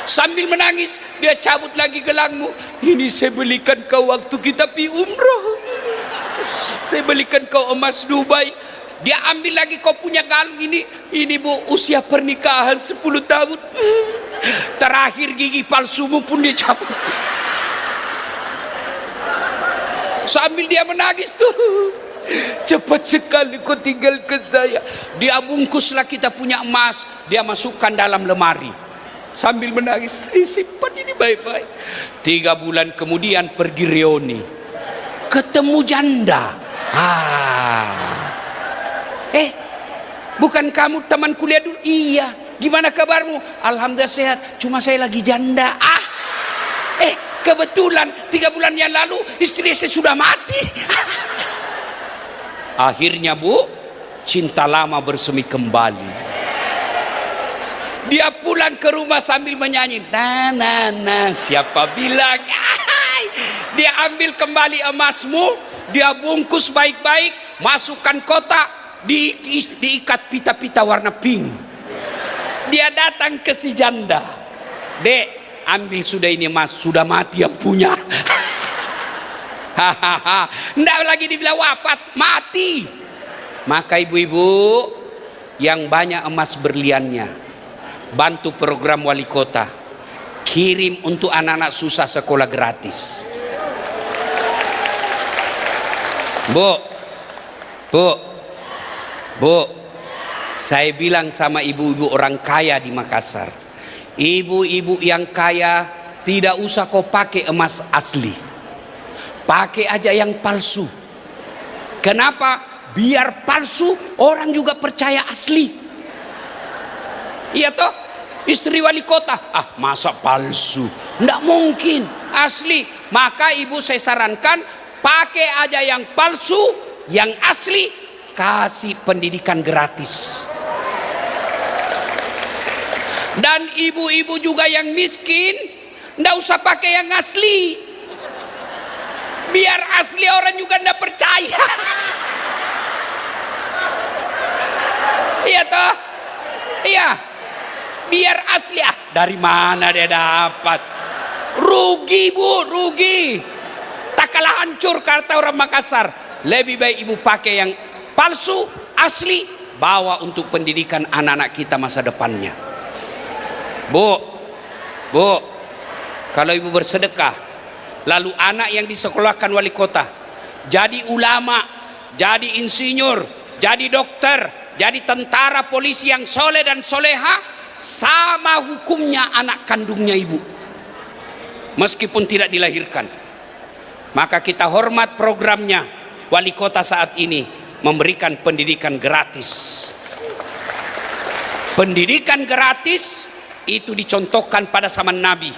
Sambil menangis, dia cabut lagi gelangmu. Ini saya belikan kau waktu kita pergi umroh. Saya belikan kau emas Dubai. Dia ambil lagi kau punya kalung ini. Ini bu, usia pernikahan 10 tahun. Terakhir gigi palsumu pun dia cabut. Sambil dia menangis tuh. Cepat sekali kau tinggalkan saya. Dia bungkuslah kita punya emas. Dia masukkan dalam lemari. Sambil menangis, saya simpan ini baik-baik. 3 bulan kemudian pergi reuni. Ketemu janda. Bukan kamu teman kuliah dulu? Iya. Gimana kabarmu? Alhamdulillah sehat. Cuma saya lagi janda. Kebetulan 3 bulan yang lalu istri saya sudah mati. Akhirnya bu, cinta lama bersemi kembali. Dia pulang ke rumah sambil menyanyi. Nah, siapa bilang? Dia ambil kembali emasmu, dia bungkus baik-baik, masukkan kotak. Diikat pita-pita warna pink. Dia datang ke si janda. Dek, ambil sudah ini emas, sudah mati yang punya. Nggak lagi dibilang wafat, mati. Maka ibu-ibu yang banyak emas berliannya, bantu program wali kota, kirim untuk anak-anak susah sekolah gratis. Bu, saya bilang sama ibu-ibu orang kaya di Makassar, ibu-ibu yang kaya tidak usah kau pakai emas asli, pakai aja yang palsu. Kenapa? Biar palsu orang juga percaya asli. Iya toh? Istri wali kota, masa palsu? Nggak mungkin, asli. Maka ibu saya sarankan pakai aja yang palsu, yang asli kasih pendidikan gratis. Dan ibu-ibu juga yang miskin nggak usah pakai yang asli, biar asli orang juga nggak percaya. Iya toh? Iya, biar asli. Dari mana dia dapat? Rugi bu, rugi. Tak kalah hancur kata orang Makassar. Lebih baik ibu pakai yang palsu, asli, bawa untuk pendidikan anak-anak kita masa depannya. Bu, kalau ibu bersedekah, lalu anak yang disekolahkan wali kota, jadi ulama, jadi insinyur, jadi dokter, jadi tentara polisi yang soleh dan soleha, sama hukumnya anak kandungnya ibu, meskipun tidak dilahirkan. Maka kita hormat programnya wali kota saat ini, memberikan pendidikan gratis. Pendidikan gratis itu dicontohkan pada zaman Nabi.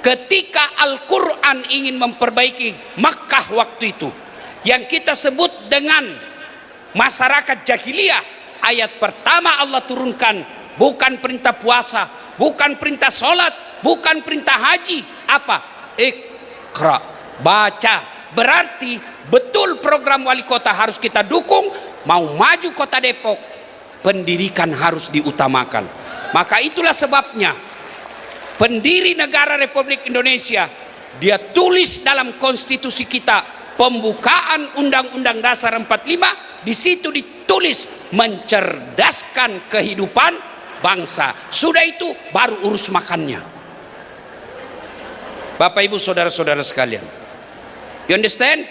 Ketika Al-Quran ingin memperbaiki Makkah waktu itu, yang kita sebut dengan masyarakat jahiliyah, ayat pertama Allah turunkan bukan perintah puasa, bukan perintah sholat, bukan perintah haji. Apa? Iqra, baca. Berarti betul program wali kota harus kita dukung. Mau maju kota Depok, pendidikan harus diutamakan. Maka itulah sebabnya pendiri negara Republik Indonesia, dia tulis dalam konstitusi kita, pembukaan Undang-Undang Dasar 45, di situ ditulis mencerdaskan kehidupan bangsa. Sudah itu baru urus makannya. Bapak Ibu saudara-saudara sekalian, you understand?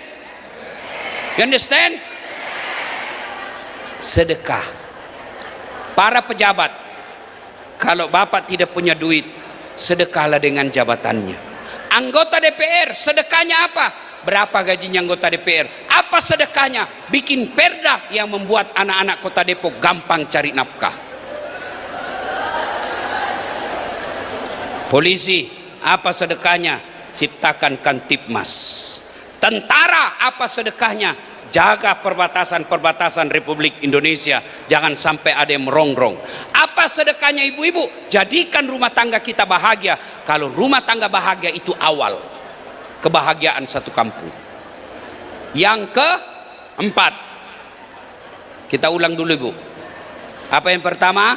You understand? Sedekah. Para pejabat, kalau bapak tidak punya duit, sedekahlah dengan jabatannya. Anggota DPR, sedekahnya apa? Berapa gajinya anggota DPR? Apa sedekahnya? Bikin perda yang membuat anak-anak kota Depok gampang cari nafkah. Polisi, apa sedekahnya? Ciptakan Kantipmas. Tentara, apa sedekahnya? Jaga perbatasan-perbatasan Republik Indonesia, jangan sampai ada yang merongrong. Apa sedekahnya ibu-ibu? Jadikan rumah tangga kita bahagia. Kalau rumah tangga bahagia itu awal kebahagiaan satu kampung. Yang keempat, kita ulang dulu ibu. Apa yang pertama?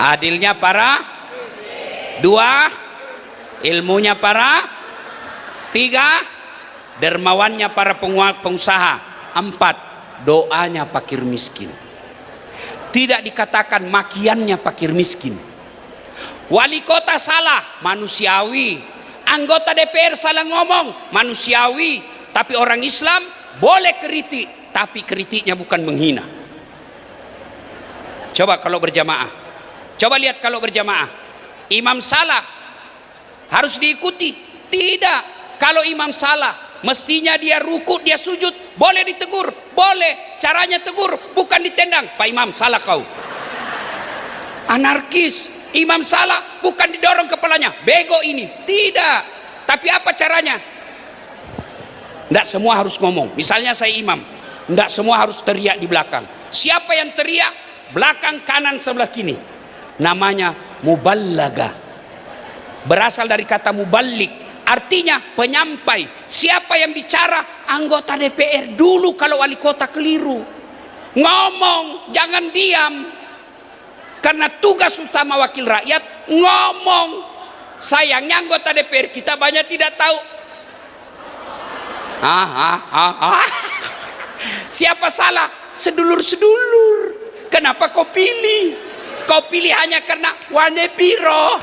Adilnya para. Dua, ilmunya para. Tiga, dermawannya para pengusaha. 4, doanya fakir miskin. Tidak dikatakan makiannya fakir miskin. Wali kota salah, manusiawi. Anggota DPR salah ngomong, manusiawi. Tapi orang Islam boleh kritik, tapi kritiknya bukan menghina. Coba kalau berjamaah, coba lihat kalau berjamaah, imam salah harus diikuti? Tidak. Kalau imam salah, mestinya dia ruku, dia sujud, boleh ditegur, boleh. Caranya tegur, bukan ditendang. Pak Imam, salah kau. Anarkis, imam salah, bukan didorong kepalanya, bego ini. Tidak. Tapi apa caranya? Tidak semua harus ngomong. Misalnya saya imam, tidak semua harus teriak di belakang. Siapa yang teriak? Belakang, kanan, sebelah kiri. Namanya muballaga. Berasal dari kata mubalik, artinya penyampai. Siapa yang bicara? Anggota DPR. Dulu kalau wali kota keliru, ngomong, jangan diam. Karena tugas utama wakil rakyat ngomong. Sayangnya anggota DPR kita banyak tidak tahu. Siapa salah? Sedulur-sedulur. Kenapa kau pilih? Kau pilih hanya karena wane piro.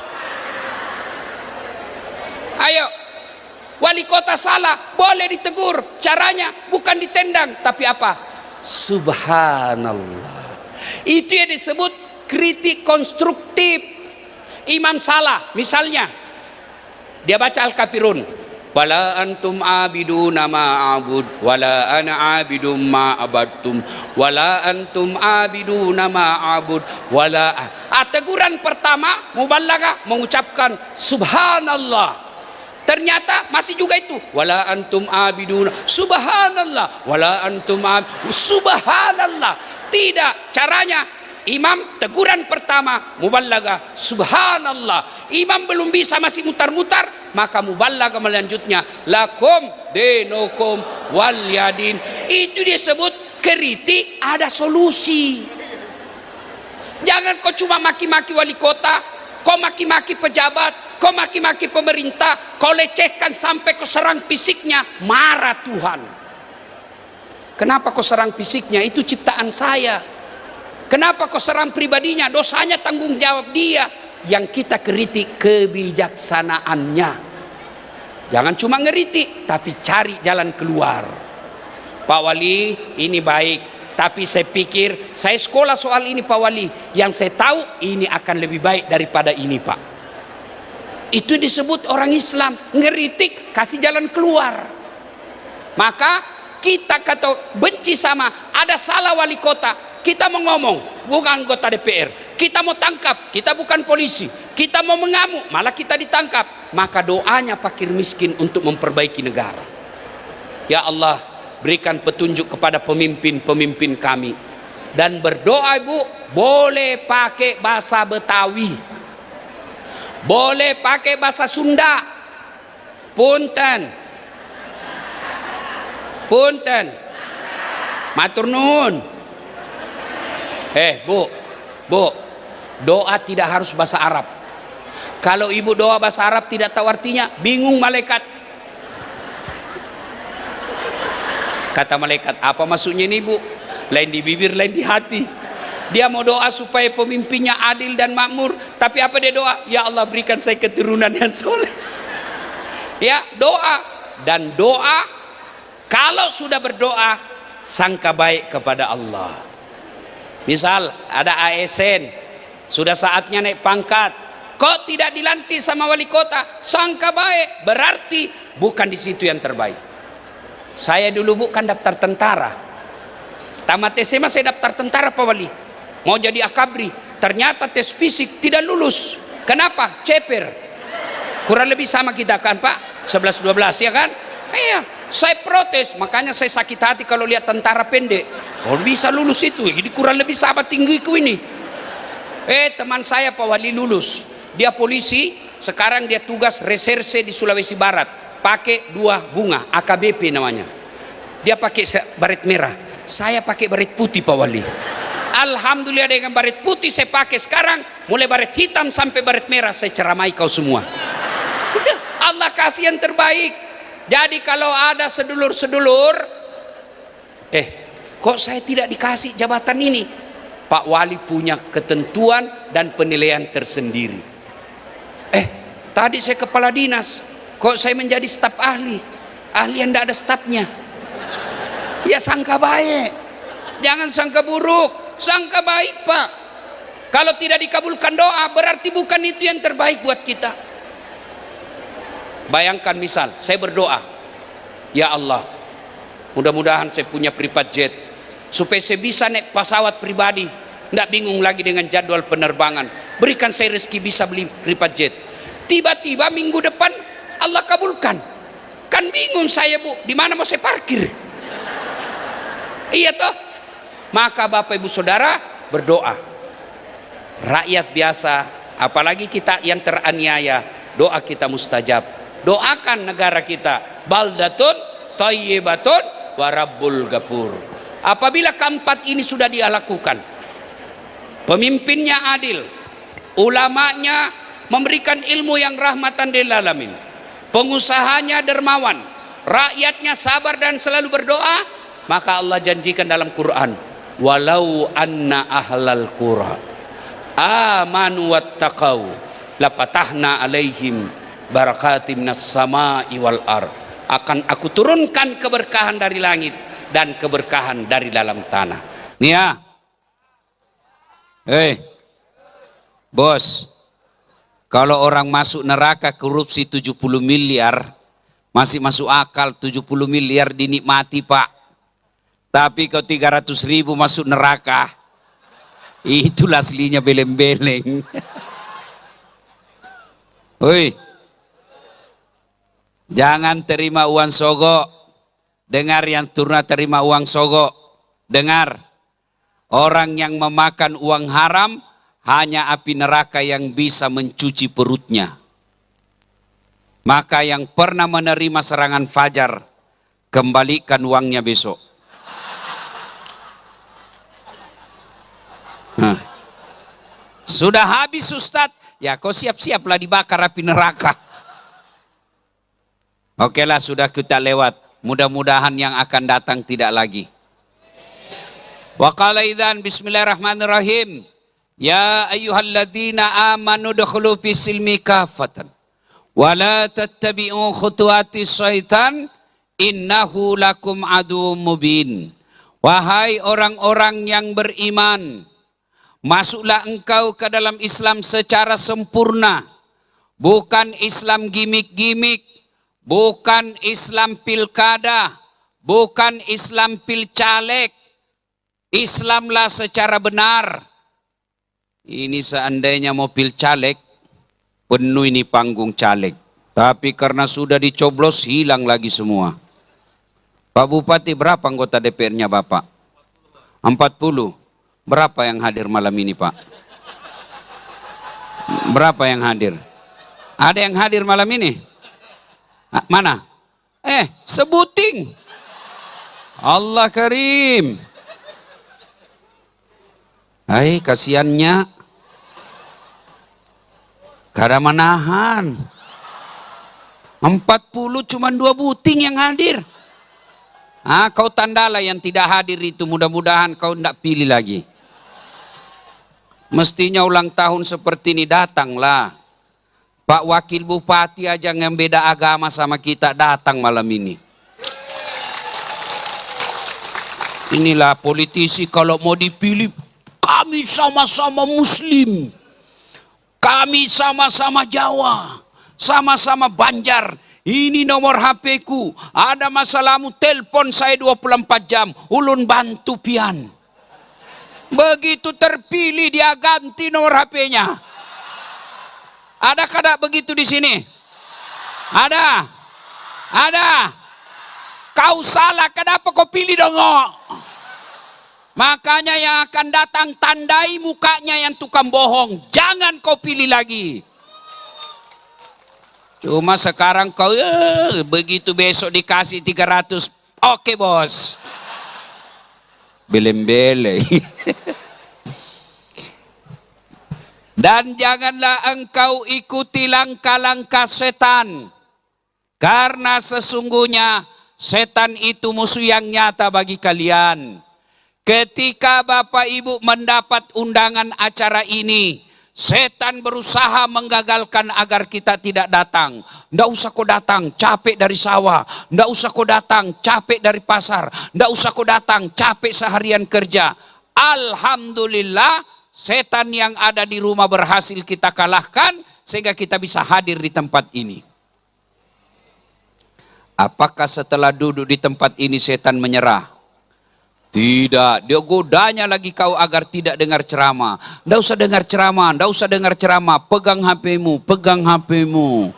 Ayo, wali kota salah, boleh ditegur. Caranya bukan ditendang, tapi apa? Subhanallah. Itu yang disebut kritik konstruktif. Imam salah, misalnya dia baca Al-Kafirun. Wala antum abiduna ma a'bud wala ana abidum ma abadtum wala antum abiduna ma a'bud wala. Teguran pertama muballaghah mengucapkan subhanallah. Ternyata masih juga itu wala antum abiduna subhanallah wala antum subhanallah. Tidak, caranya imam teguran pertama muballaghah subhanallah. Imam belum bisa, masih mutar-mutar, maka muballaghah melanjutnya lakum dinukum walyadin. Itu disebut kritik ada solusi. Jangan kau cuma maki-maki wali kota, kau maki-maki pejabat, kau maki-maki pemerintah, kau lecehkan sampai kau serang fisiknya, marah Tuhan. Kenapa kau serang fisiknya? Itu ciptaan saya. Kenapa kau serang pribadinya? Dosanya tanggung jawab dia. Yang kita kritik kebijaksanaannya. Jangan cuma ngeritik, tapi cari jalan keluar. Pak Wali, ini baik, tapi saya pikir, saya sekolah soal ini Pak Wali, yang saya tahu ini akan lebih baik daripada ini Pak. Itu disebut orang Islam. Ngeritik, kasih jalan keluar. Maka kita kata benci sama, ada salah wali kota, kita mau ngomong, bukan anggota DPR, kita mau tangkap, kita bukan polisi, kita mau mengamuk, malah kita ditangkap. Maka doanya fakir miskin untuk memperbaiki negara. Ya Allah, berikan petunjuk kepada pemimpin-pemimpin kami. Dan berdoa Ibu, boleh pakai bahasa Betawi, boleh pakai bahasa Sunda. Punten, punten, matur nuwun. Bu, doa tidak harus bahasa Arab. Kalau ibu doa bahasa Arab tidak tahu artinya, bingung malaikat. Kata malaikat, apa maksudnya ini Bu? Lain di bibir, lain di hati. Dia mau doa supaya pemimpinnya adil dan makmur, tapi apa dia doa? Ya Allah, berikan saya keturunan yang soleh. Ya, doa. Dan doa, kalau sudah berdoa, sangka baik kepada Allah. Misal ada ASN, sudah saatnya naik pangkat, kok tidak dilantik sama wali kota, sangka baik, berarti bukan di situ yang terbaik. Saya dulu bukan daftar tentara, tamat SMA saya daftar tentara Pak Wali, mau jadi akabri, ternyata tes fisik tidak lulus. Kenapa? Ceper. Kurang lebih sama kita kan Pak, 11-12 ya kan? Iya, saya protes, makanya saya sakit hati kalau lihat tentara pendek. Oh bisa lulus itu, jadi kurang lebih sama tinggiku ini. Teman saya Pak Wali lulus, dia polisi, sekarang dia tugas reserse di Sulawesi Barat, pakai 2 bunga, AKBP namanya. Dia pakai baret merah, saya pakai baret putih Pak Wali. Alhamdulillah dengan baret putih saya pakai, sekarang mulai baret hitam sampai baret merah saya ceramai kau semua. Udah, Allah kasih yang terbaik. Jadi kalau ada sedulur-sedulur, kok saya tidak dikasih jabatan ini? Pak Wali punya ketentuan dan penilaian tersendiri. Tadi saya kepala dinas, kok saya menjadi staf ahli? Ahli yang tidak ada stafnya. Ya sangka baik, jangan sangka buruk, sangka baik Pak. Kalau tidak dikabulkan doa, berarti bukan itu yang terbaik buat kita. Bayangkan misal, saya berdoa, ya Allah, mudah-mudahan saya punya private jet, supaya saya bisa naik pesawat pribadi, tidak bingung lagi dengan jadwal penerbangan. Berikan saya rezeki bisa beli private jet. Tiba-tiba minggu depan Allah kabulkan. Kan bingung saya Bu, di mana mau saya parkir? Iya toh? Maka Bapak Ibu Saudara berdoa. Rakyat biasa, apalagi kita yang teraniaya, doa kita mustajab. Doakan negara kita, baldatun thayyibatun wa rabbul ghafur. Apabila keempat ini sudah dia lakukan, pemimpinnya adil, ulamanya memberikan ilmu yang rahmatan lil alamin, pengusahanya dermawan, rakyatnya sabar dan selalu berdoa, maka Allah janjikan dalam Quran, walau anna ahlal qura amanu wattaqau lapatahna alaihim barakatim minas sama'i wal ar. Akan aku turunkan keberkahan dari langit dan keberkahan dari dalam tanah. Nih ya, bos, kalau orang masuk neraka korupsi 70 miliar masih masuk akal, 70 miliar dinikmati Pak. Tapi kalau 300.000 masuk neraka, itulah aslinya beleng-beleng. Woi, jangan terima uang sogok. Dengar yang turna terima uang sogok. Dengar, orang yang memakan uang haram hanya api neraka yang bisa mencuci perutnya. Maka yang pernah menerima serangan fajar, kembalikan uangnya besok. Sudah habis Ustadz, ya kau siap-siaplah dibakar api neraka. Oke lah, sudah kita lewat. Mudah-mudahan yang akan datang tidak lagi. Wa qala idzan bismillahirrahmanirrahim. Ya ayyuhalladzina amanu dukhulu fis silmi kafatan wa la tattabi'u khutuwatis syaitan innahu lakum aduwwum mubin. Wahai orang-orang yang beriman, masuklah engkau ke dalam Islam secara sempurna. Bukan Islam gimik-gimik, bukan Islam pilkada, bukan Islam pilcaleg. Islamlah secara benar. Ini seandainya mau pilcaleg, penuh ini panggung caleg. Tapi karena sudah dicoblos, hilang lagi semua. Pak Bupati, berapa anggota DPR-nya Bapak? 40. Berapa yang hadir malam ini Pak? Berapa yang hadir? Ada yang hadir malam ini? Mana? Sebuting. Allah Karim. Hai, kasihannya. Kada menahan. 40 cuma 2 buting yang hadir. Kau tandalah yang tidak hadir itu, mudah-mudahan kau tidak pilih lagi. Mestinya ulang tahun seperti ini datanglah. Pak Wakil Bupati aja yang beda agama sama kita datang malam ini. Inilah politisi kalau mau dipilih, kami sama-sama Muslim, kami sama-sama Jawa, sama-sama Banjar. Ini nomor HP ku, ada masalahmu telpon saya 24 jam, ulun bantu pian. Begitu terpilih dia ganti nomor HP-nya. Ada kada begitu di sini? Ada? Ada? Kau salah, kenapa kau pilih dongok? Makanya yang akan datang tandai mukanya yang tukang bohong. Jangan kau pilih lagi. Cuma sekarang kau begitu besok dikasih 300. Oke bos. Belem-belem. Dan janganlah engkau ikuti langkah-langkah setan. Karena sesungguhnya setan itu musuh yang nyata bagi kalian. Ketika Bapak Ibu mendapat undangan acara ini, setan berusaha menggagalkan agar kita tidak datang. Nggak usah kau datang, capek dari sawah. Nggak usah kau datang, capek dari pasar. Nggak usah kau datang, capek seharian kerja. Alhamdulillah, setan yang ada di rumah berhasil kita kalahkan, sehingga kita bisa hadir di tempat ini. Apakah setelah duduk di tempat ini setan menyerah? Tidak, dia godanya lagi kau agar tidak dengar ceramah. Nggak usah dengar ceramah, nggak usah dengar ceramah. Pegang HP-mu, pegang HP-mu.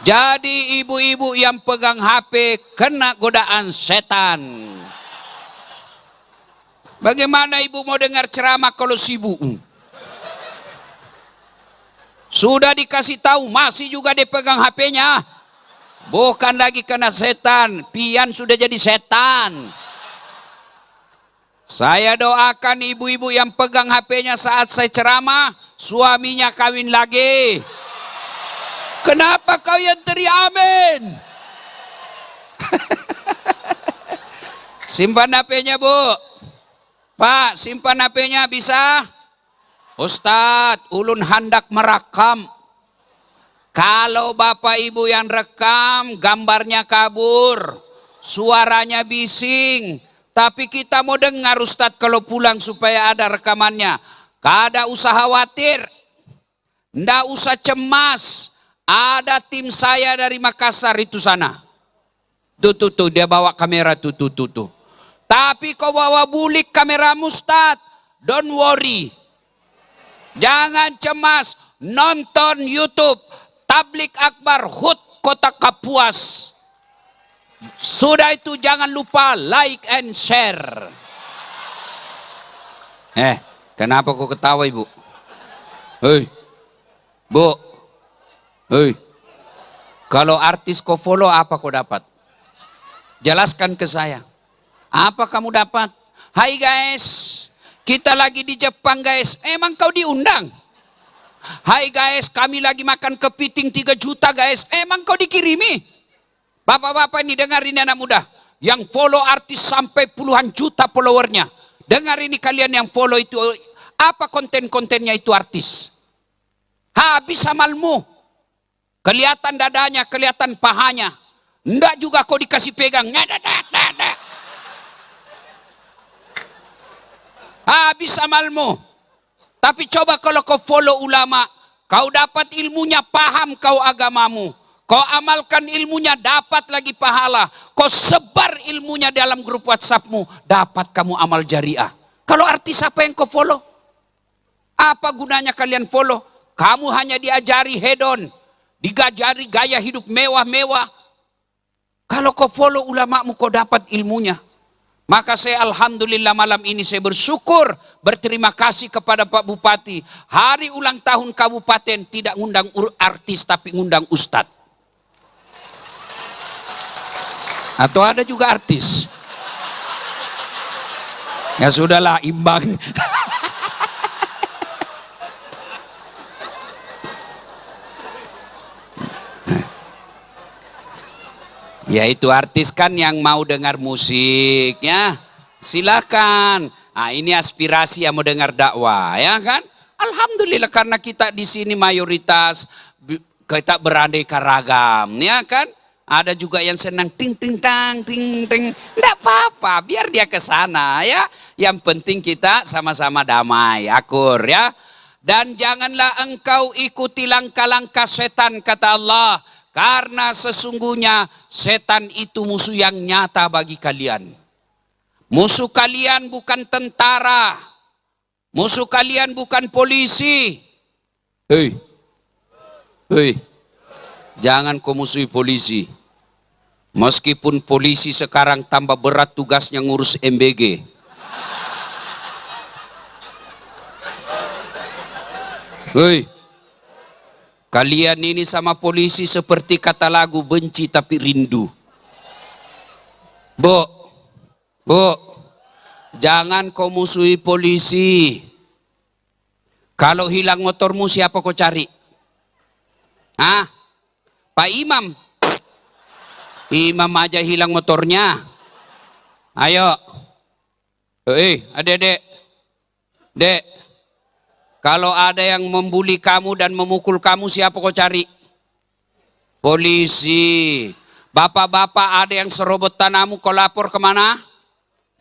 Jadi ibu-ibu yang pegang HP kena godaan setan. Bagaimana ibu mau dengar ceramah kalau sibuk? Sudah dikasih tahu, masih juga dipegang HP-nya. Bukan lagi kena setan, pian sudah jadi setan. Saya doakan ibu-ibu yang pegang HP-nya saat saya ceramah, suaminya kawin lagi. Kenapa kau yang teriak amin? Simpan HP-nya, Bu. Pak, simpan HP-nya bisa? Ustadz, ulun hendak merekam. Kalau Bapak Ibu yang rekam, gambarnya kabur, suaranya bising. Tapi kita mau dengar Ustadz kalau pulang supaya ada rekamannya. Kada usah khawatir, ndak usah cemas. Ada tim saya dari Makassar itu sana. Tuh, dia bawa kamera tuh. Tapi kau bawa bulik kameramu Ustadz, don't worry. Jangan cemas, nonton YouTube. Tablik Akbar HUT Kota Kapuas. Sudah itu jangan lupa like and share. Kenapa kau ketawa ibu? Hei, Bu. Hei. Kalau artis kau follow apa kau dapat? Jelaskan ke saya. Apa kamu dapat? Hai guys, kita lagi di Jepang guys. Emang kau diundang? Hai guys, kami lagi makan kepiting 3 juta guys. Emang kau dikirimi? Bapak-bapak ini dengar ini anak muda. Yang follow artis sampai puluhan juta followernya. Dengar ini kalian yang follow itu. Apa konten-kontennya itu artis? Habis amalmu. Kelihatan dadanya, kelihatan pahanya. Nggak juga kau dikasih pegang. Habis amalmu. Tapi coba kalau kau follow ulama, kau dapat ilmunya, paham kau agamamu. Kau amalkan ilmunya, dapat lagi pahala. Kau sebar ilmunya dalam grup WhatsAppmu, dapat kamu amal jariah. Kalau artis apa yang kau follow? Apa gunanya kalian follow? Kamu hanya diajari hedon, diajari gaya hidup mewah-mewah. Kalau kau follow ulamamu, kau dapat ilmunya. Maka saya alhamdulillah malam ini saya bersyukur, berterima kasih kepada Pak Bupati. Hari ulang tahun kabupaten tidak ngundang artis tapi ngundang ustadz. Atau ada juga artis. Ya sudahlah, imbang. Ya itu artis kan yang mau dengar musik ya, silakan. Nah ini aspirasi yang mau dengar dakwah ya kan. Alhamdulillah karena kita di sini mayoritas kita beraneka ragam ya kan. Ada juga yang senang ting ting tang ting ting. Nggak apa-apa, biar dia ke sana ya. Yang penting kita sama-sama damai, akur ya. Dan janganlah engkau ikuti langkah-langkah setan kata Allah. Karena sesungguhnya setan itu musuh yang nyata bagi kalian. Musuh kalian bukan tentara. Musuh kalian bukan polisi. Hei. Jangan kau musuhi polisi. Meskipun polisi sekarang tambah berat tugasnya ngurus MBG. Hei. Kalian ini sama polisi seperti kata lagu benci tapi rindu. Bu, jangan kau musuhi polisi. Kalau hilang motormu siapa kau cari? Pak Imam. Imam aja hilang motornya. Ayo. Adek-adek. Dek. Kalau ada yang membuli kamu dan memukul kamu, siapa kau cari? Polisi. Bapak-bapak ada yang serobot tanahmu, kau lapor kemana?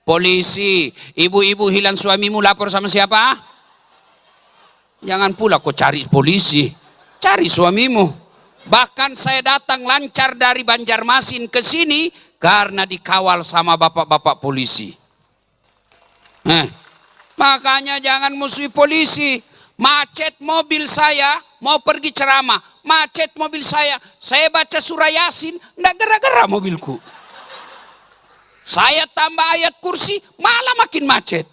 Polisi. Ibu-ibu hilang suamimu, lapor sama siapa? Jangan pula kau cari polisi. Cari suamimu. Bahkan saya datang lancar dari Banjarmasin ke sini karena dikawal sama bapak-bapak polisi. Makanya jangan musuhi polisi. Macet mobil saya, mau pergi ceramah. Macet mobil saya baca surah Yasin, enggak gerak-gerak mobilku. Saya tambah ayat kursi, malah makin macet.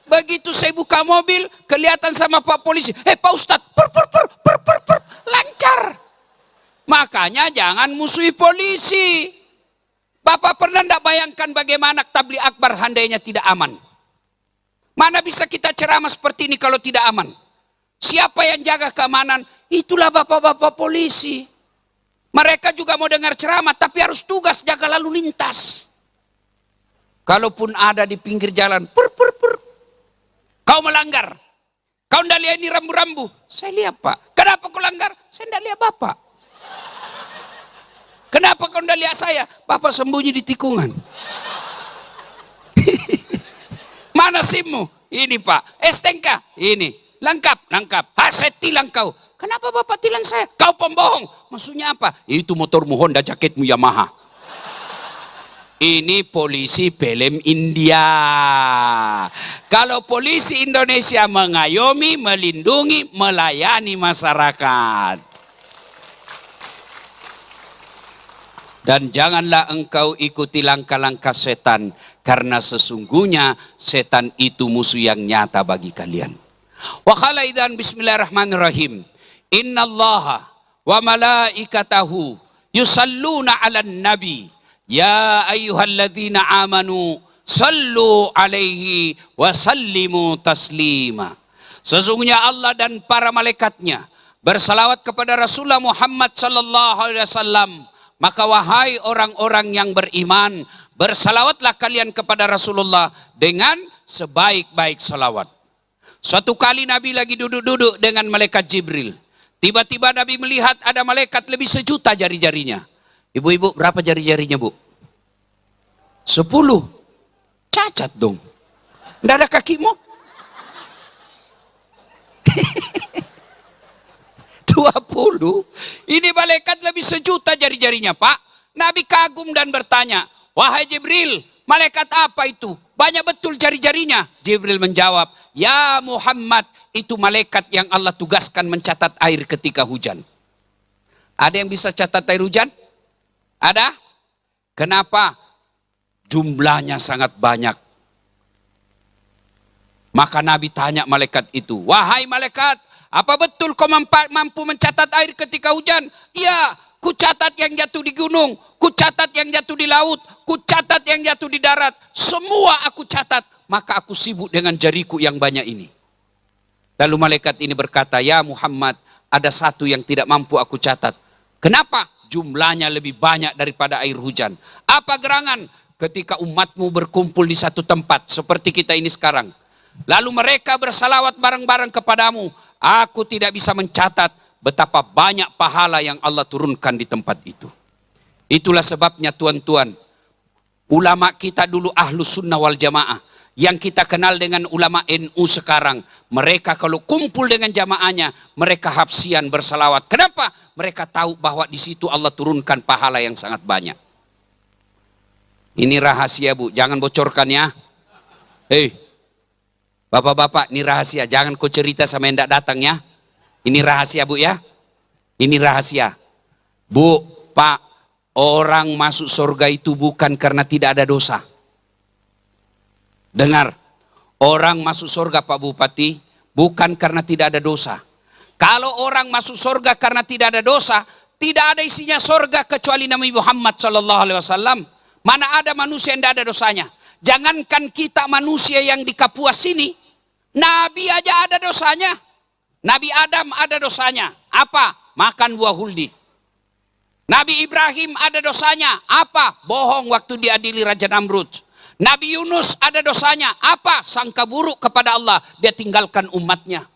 Begitu saya buka mobil, kelihatan sama Pak Polisi. Pak Ustadz, lancar. Makanya jangan musuhi polisi. Bapak pernah enggak bayangkan bagaimana tabligh akbar handainya tidak aman? Mana bisa kita ceramah seperti ini kalau tidak aman? Siapa yang jaga keamanan? Itulah bapak-bapak polisi. Mereka juga mau dengar ceramah, tapi harus tugas jaga lalu lintas. Kalaupun ada di pinggir jalan, kau melanggar. Kau tidak lihat ini rambu-rambu. Saya lihat Pak. Kenapa kau langgar? Saya tidak lihat Bapak. Kenapa kau tidak lihat saya? Bapak sembunyi di tikungan. Mana SIM-mu? Ini Pak. STNK? Ini. Lengkap. Saya tilang kau. Kenapa Bapak tilang saya? Kau pembohong. Maksudnya apa? Itu motormu Honda, jaketmu Yamaha. Ini polisi film India. Kalau polisi Indonesia mengayomi, melindungi, melayani masyarakat. Dan janganlah engkau ikuti langkah-langkah setan, karena sesungguhnya setan itu musuh yang nyata bagi kalian. Wa qala idzan bismillahirrahmanirrahim. Innallaha wa malaikatahu yusalluna 'alan nabi. Ya ayyuhalladzina amanu sallu 'alaihi wa sallimu taslima. Sesungguhnya Allah dan para malaikatnya bersalawat kepada Rasulullah Muhammad sallallahu alaihi wasallam. Maka wahai orang-orang yang beriman, bersalawatlah kalian kepada Rasulullah dengan sebaik-baik salawat. Suatu kali Nabi lagi duduk-duduk dengan malaikat Jibril. Tiba-tiba Nabi melihat ada malaikat lebih 1.000.000 jari-jarinya. Ibu-ibu, berapa jari-jarinya, Bu? 10. Cacat dong. Nggak ada kakimu? 20. Ini malaikat lebih 1.000.000 jari-jarinya, Pak. Nabi kagum dan bertanya, wahai Jibril, malaikat apa itu? Banyak betul jari-jarinya. Jibril menjawab, ya Muhammad, itu malaikat yang Allah tugaskan mencatat air ketika hujan. Ada yang bisa catat air hujan? Ada? Kenapa? Jumlahnya sangat banyak. Maka Nabi tanya malaikat itu, wahai malaikat, apa betul kau mampu mencatat air ketika hujan? Iya, ku catat yang jatuh di gunung, ku catat yang jatuh di laut, ku catat yang jatuh di darat. Semua aku catat, maka aku sibuk dengan jariku yang banyak ini. Lalu malaikat ini berkata, ya Muhammad, ada satu yang tidak mampu aku catat. Kenapa? Jumlahnya lebih banyak daripada air hujan. Apa gerangan? Ketika umatmu berkumpul di satu tempat, seperti kita ini sekarang. Lalu mereka bersalawat bareng-bareng kepadamu. Aku tidak bisa mencatat betapa banyak pahala yang Allah turunkan di tempat itu. Itulah sebabnya tuan-tuan, ulama kita dulu Ahlus Sunnah wal Jamaah, yang kita kenal dengan ulama NU sekarang, mereka kalau kumpul dengan jamaahnya, mereka hafsian bersalawat. Kenapa? Mereka tahu bahwa di situ Allah turunkan pahala yang sangat banyak. Ini rahasia, Bu, jangan bocorkan ya. Bapak-bapak, ini rahasia, jangan kau cerita sama yang tidak datang ya. Ini rahasia, Bu ya. Ini rahasia. Bu, Pak, orang masuk surga itu bukan karena tidak ada dosa. Dengar, orang masuk surga Pak Bupati bukan karena tidak ada dosa. Kalau orang masuk surga karena tidak ada dosa, tidak ada isinya surga kecuali Nabi Muhammad SAW. Mana ada manusia yang tidak ada dosanya? Jangankan kita manusia yang di Kapuas sini, Nabi aja ada dosanya. Nabi Adam ada dosanya. Apa? Makan buah huldi. Nabi Ibrahim ada dosanya. Apa? Bohong waktu diadili Raja Namrud. Nabi Yunus ada dosanya. Apa? Sangka buruk kepada Allah. Dia tinggalkan umatnya.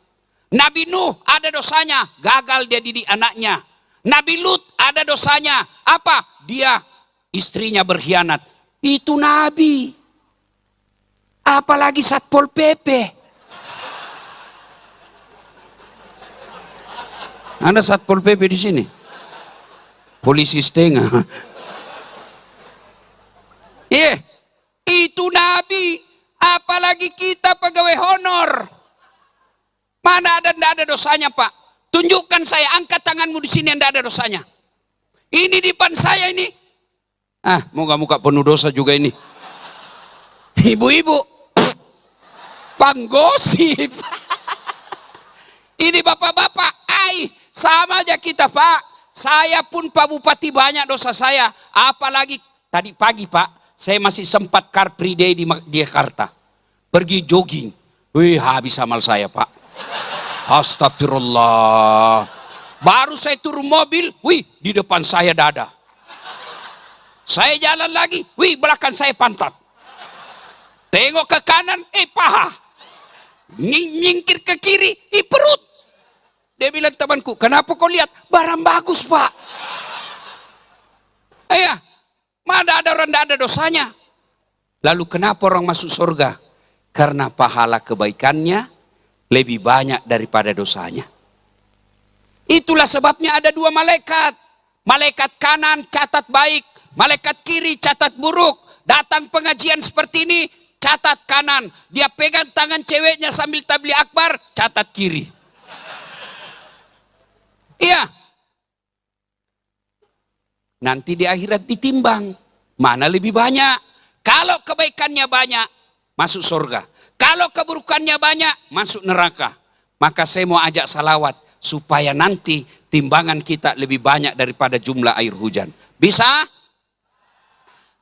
Nabi Nuh ada dosanya. Gagal dia didik anaknya. Nabi Lut ada dosanya. Apa? Dia istrinya berkhianat. Itu Nabi. Apalagi Satpol PP. Ada Satpol PP di sini? Polisi setengah. Itu Nabi. Apalagi kita pegawai honor. Mana ada, tidak ada dosanya, Pak? Tunjukkan saya, angkat tanganmu di sini yang tidak ada dosanya. Ini di depan saya ini. Moga-moga penuh dosa juga ini. Ibu-ibu, panggosip. Ini bapak-bapak, sama aja kita, Pak. Saya pun Pak Bupati banyak dosa saya. Apalagi tadi pagi, Pak, saya masih sempat car free day di Jakarta. Pergi jogging. Habis amal saya, Pak. Astagfirullah. Baru saya turun mobil, di depan saya dada. Saya jalan lagi, belakang saya pantat. Tengok ke kanan, paha. Nyingkir ke kiri, perut. Dia bilang, temanku, kenapa kau lihat? Barang bagus, Pak. Mana ada orang tidak ada dosanya. Lalu kenapa orang masuk surga? Karena pahala kebaikannya lebih banyak daripada dosanya. Itulah sebabnya ada dua malaikat. Malaikat kanan catat baik, malaikat kiri catat buruk. Datang pengajian seperti ini, catat kanan. Dia pegang tangan ceweknya sambil tabligh akbar, catat kiri. Nanti di akhirat ditimbang. Mana lebih banyak? Kalau kebaikannya banyak, masuk surga. Kalau keburukannya banyak, masuk neraka. Maka saya mau ajak salawat. Supaya nanti timbangan kita lebih banyak daripada jumlah air hujan. Bisa?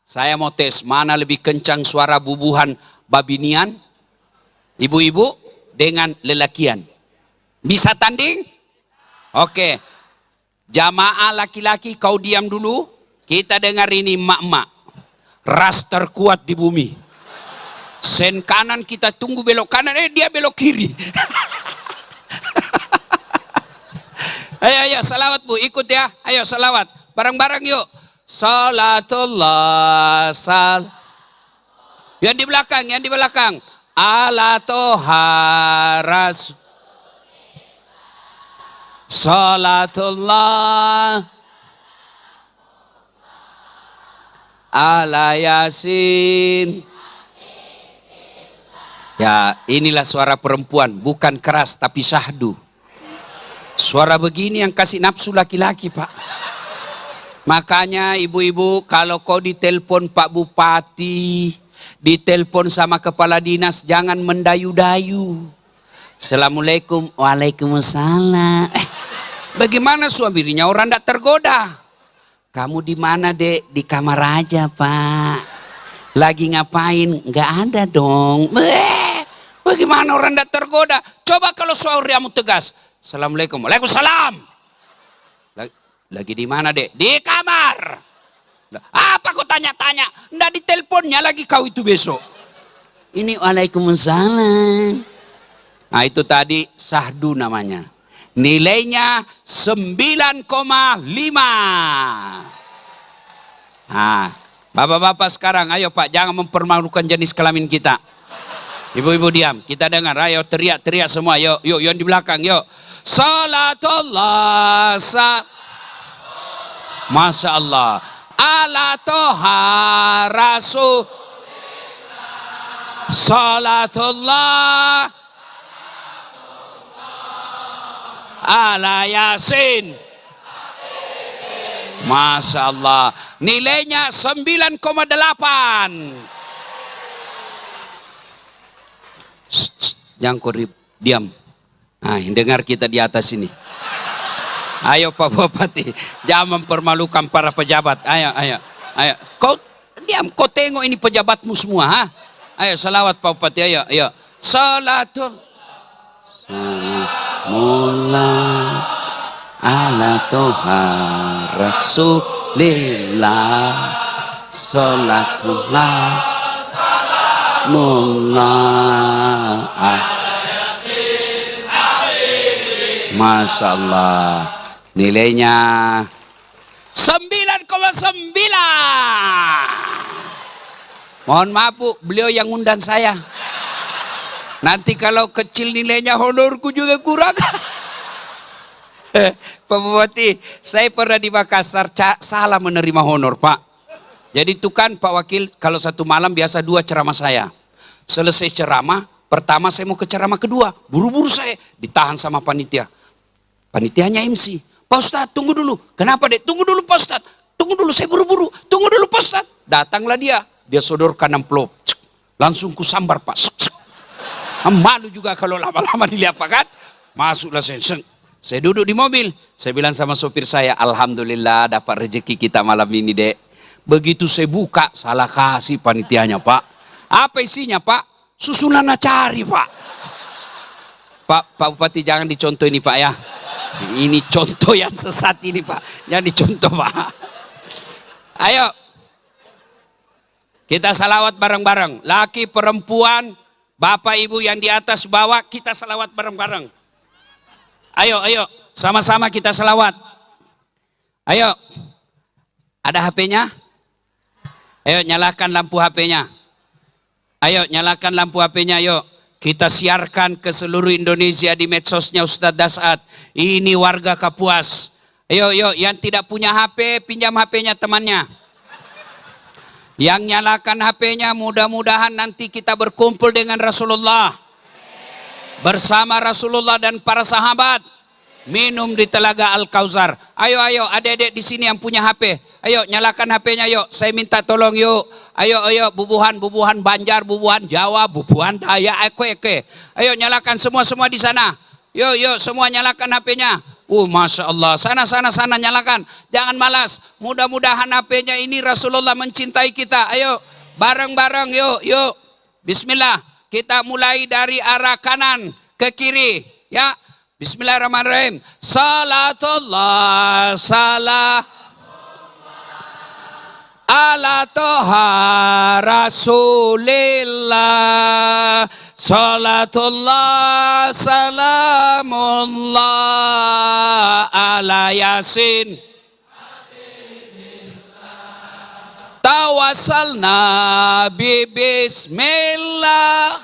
Saya mau tes mana lebih kencang suara bubuhan babinian, ibu-ibu dengan lelakian. Bisa tanding? Oke. Jamaah laki-laki kau diam dulu. Kita dengar ini emak-emak. Ras terkuat di bumi. Sen kanan kita tunggu belok kanan, dia belok kiri. Ayo salawat Bu, ikut ya. Ayo salawat. Bareng-bareng yuk. Salatullah Yang di belakang. Ala toha rasul. Salatullah ala Yasin. Ya, inilah suara perempuan, bukan keras tapi syahdu. Suara begini yang kasih nafsu laki-laki, Pak. Makanya ibu-ibu, kalau kau ditelepon Pak Bupati, ditelepon sama kepala dinas, jangan mendayu-dayu. Assalamualaikum, waalaikumsalam. Bagaimana suaminya orang tidak tergoda? Kamu di mana, Dek? Di kamar aja, Pak. Lagi ngapain? Nggak ada dong. Bagaimana orang tidak tergoda? Coba kalau suamimu tegas. Assalamualaikum, waalaikumsalam. Lagi di mana, Dek? Di kamar. Apa kau tanya-tanya? Nggak diteleponnya lagi kau itu besok. Ini waalaikumsalam. Nah itu tadi sahdu namanya. Nilainya 9,5. Nah, bapak-bapak sekarang, ayo Pak, jangan mempermalukan jenis kelamin kita. Ibu-ibu diam, kita dengar, ayo teriak-teriak semua, yuk yang di belakang, yuk. Salatullah, Masya Allah. Ala toha rasul. Salatullah ala Yasin. Masya Allah. Nilainya 9,8. Jangan kau diam. Nah, dengar kita di atas ini. Ayo Pak Bupati, jangan mempermalukan para pejabat. Ayo. Kau diam, kau tengok ini pejabatmu semua. Ha? Ayo salawat Pak Bupati, ayo. Salatul mula ala Tuhan Rasulillah, salatullah mullah. Masya Allah, nilainya 9,9. Mohon maaf Bu, beliau yang undang saya. Nanti kalau kecil nilainya honorku juga kurang. Pak Bupati, saya pernah di Makassar salah menerima honor Pak. Jadi itu kan Pak Wakil, kalau satu malam biasa 2 ceramah saya. Selesai ceramah, pertama saya mau ke ceramah kedua. Buru-buru saya ditahan sama panitia. Panitianya MC. Pak Ustadz tunggu dulu. Kenapa dek? Tunggu dulu Pak Ustadz. Tunggu dulu, saya buru-buru. Tunggu dulu Pak Ustadz. Datanglah dia. Dia sodorkan amplop. Langsung kusambar Pak. Malu juga kalau lama-lama dilihat Pak kan. Masuklah saya duduk di mobil. Saya bilang sama sopir saya, alhamdulillah dapat rezeki kita malam ini dek. Begitu saya buka, salah kasih panitianya Pak. Apa isinya Pak? Susunan cari Pak. Pak Bupati jangan dicontoh ini Pak ya. Ini contoh yang sesat ini Pak. Jangan dicontoh Pak. Ayo. Kita salawat bareng-bareng. Laki, perempuan, Bapak Ibu yang di atas bawah, kita salawat bareng-bareng. Ayo, sama-sama kita salawat. Ayo, ada HP-nya? Ayo nyalakan lampu HP-nya. Ayo nyalakan lampu HP-nya, yuk. Kita siarkan ke seluruh Indonesia di medsosnya Ustadz Dasat. Ini warga Kapuas. Ayo, yang tidak punya HP, pinjam HP-nya temannya. Yang nyalakan HP-nya, mudah-mudahan nanti kita berkumpul dengan Rasulullah. Bersama Rasulullah dan para sahabat. Minum di telaga Al-Kausar. Ayo, adik-adik di sini yang punya HP. Ayo, nyalakan HP-nya yuk. Saya minta tolong yuk. Ayo, bubuhan Banjar, bubuhan Jawa, bubuhan Dayak, eke. Ayo, nyalakan semua di sana. Yuk, semua nyalakan HP-nya. Masya Allah. Sana, nyalakan. Jangan malas. Mudah-mudahan HP-nya ini Rasulullah mencintai kita. Ayo, bareng-bareng yuk. Bismillah. Kita mulai dari arah kanan ke kiri. Ya. Bismillahirrahmanirrahim. Salatullah salam ala toha rasulillah. Salatullah salamullah ala yasin. Tawassalna bi bismillah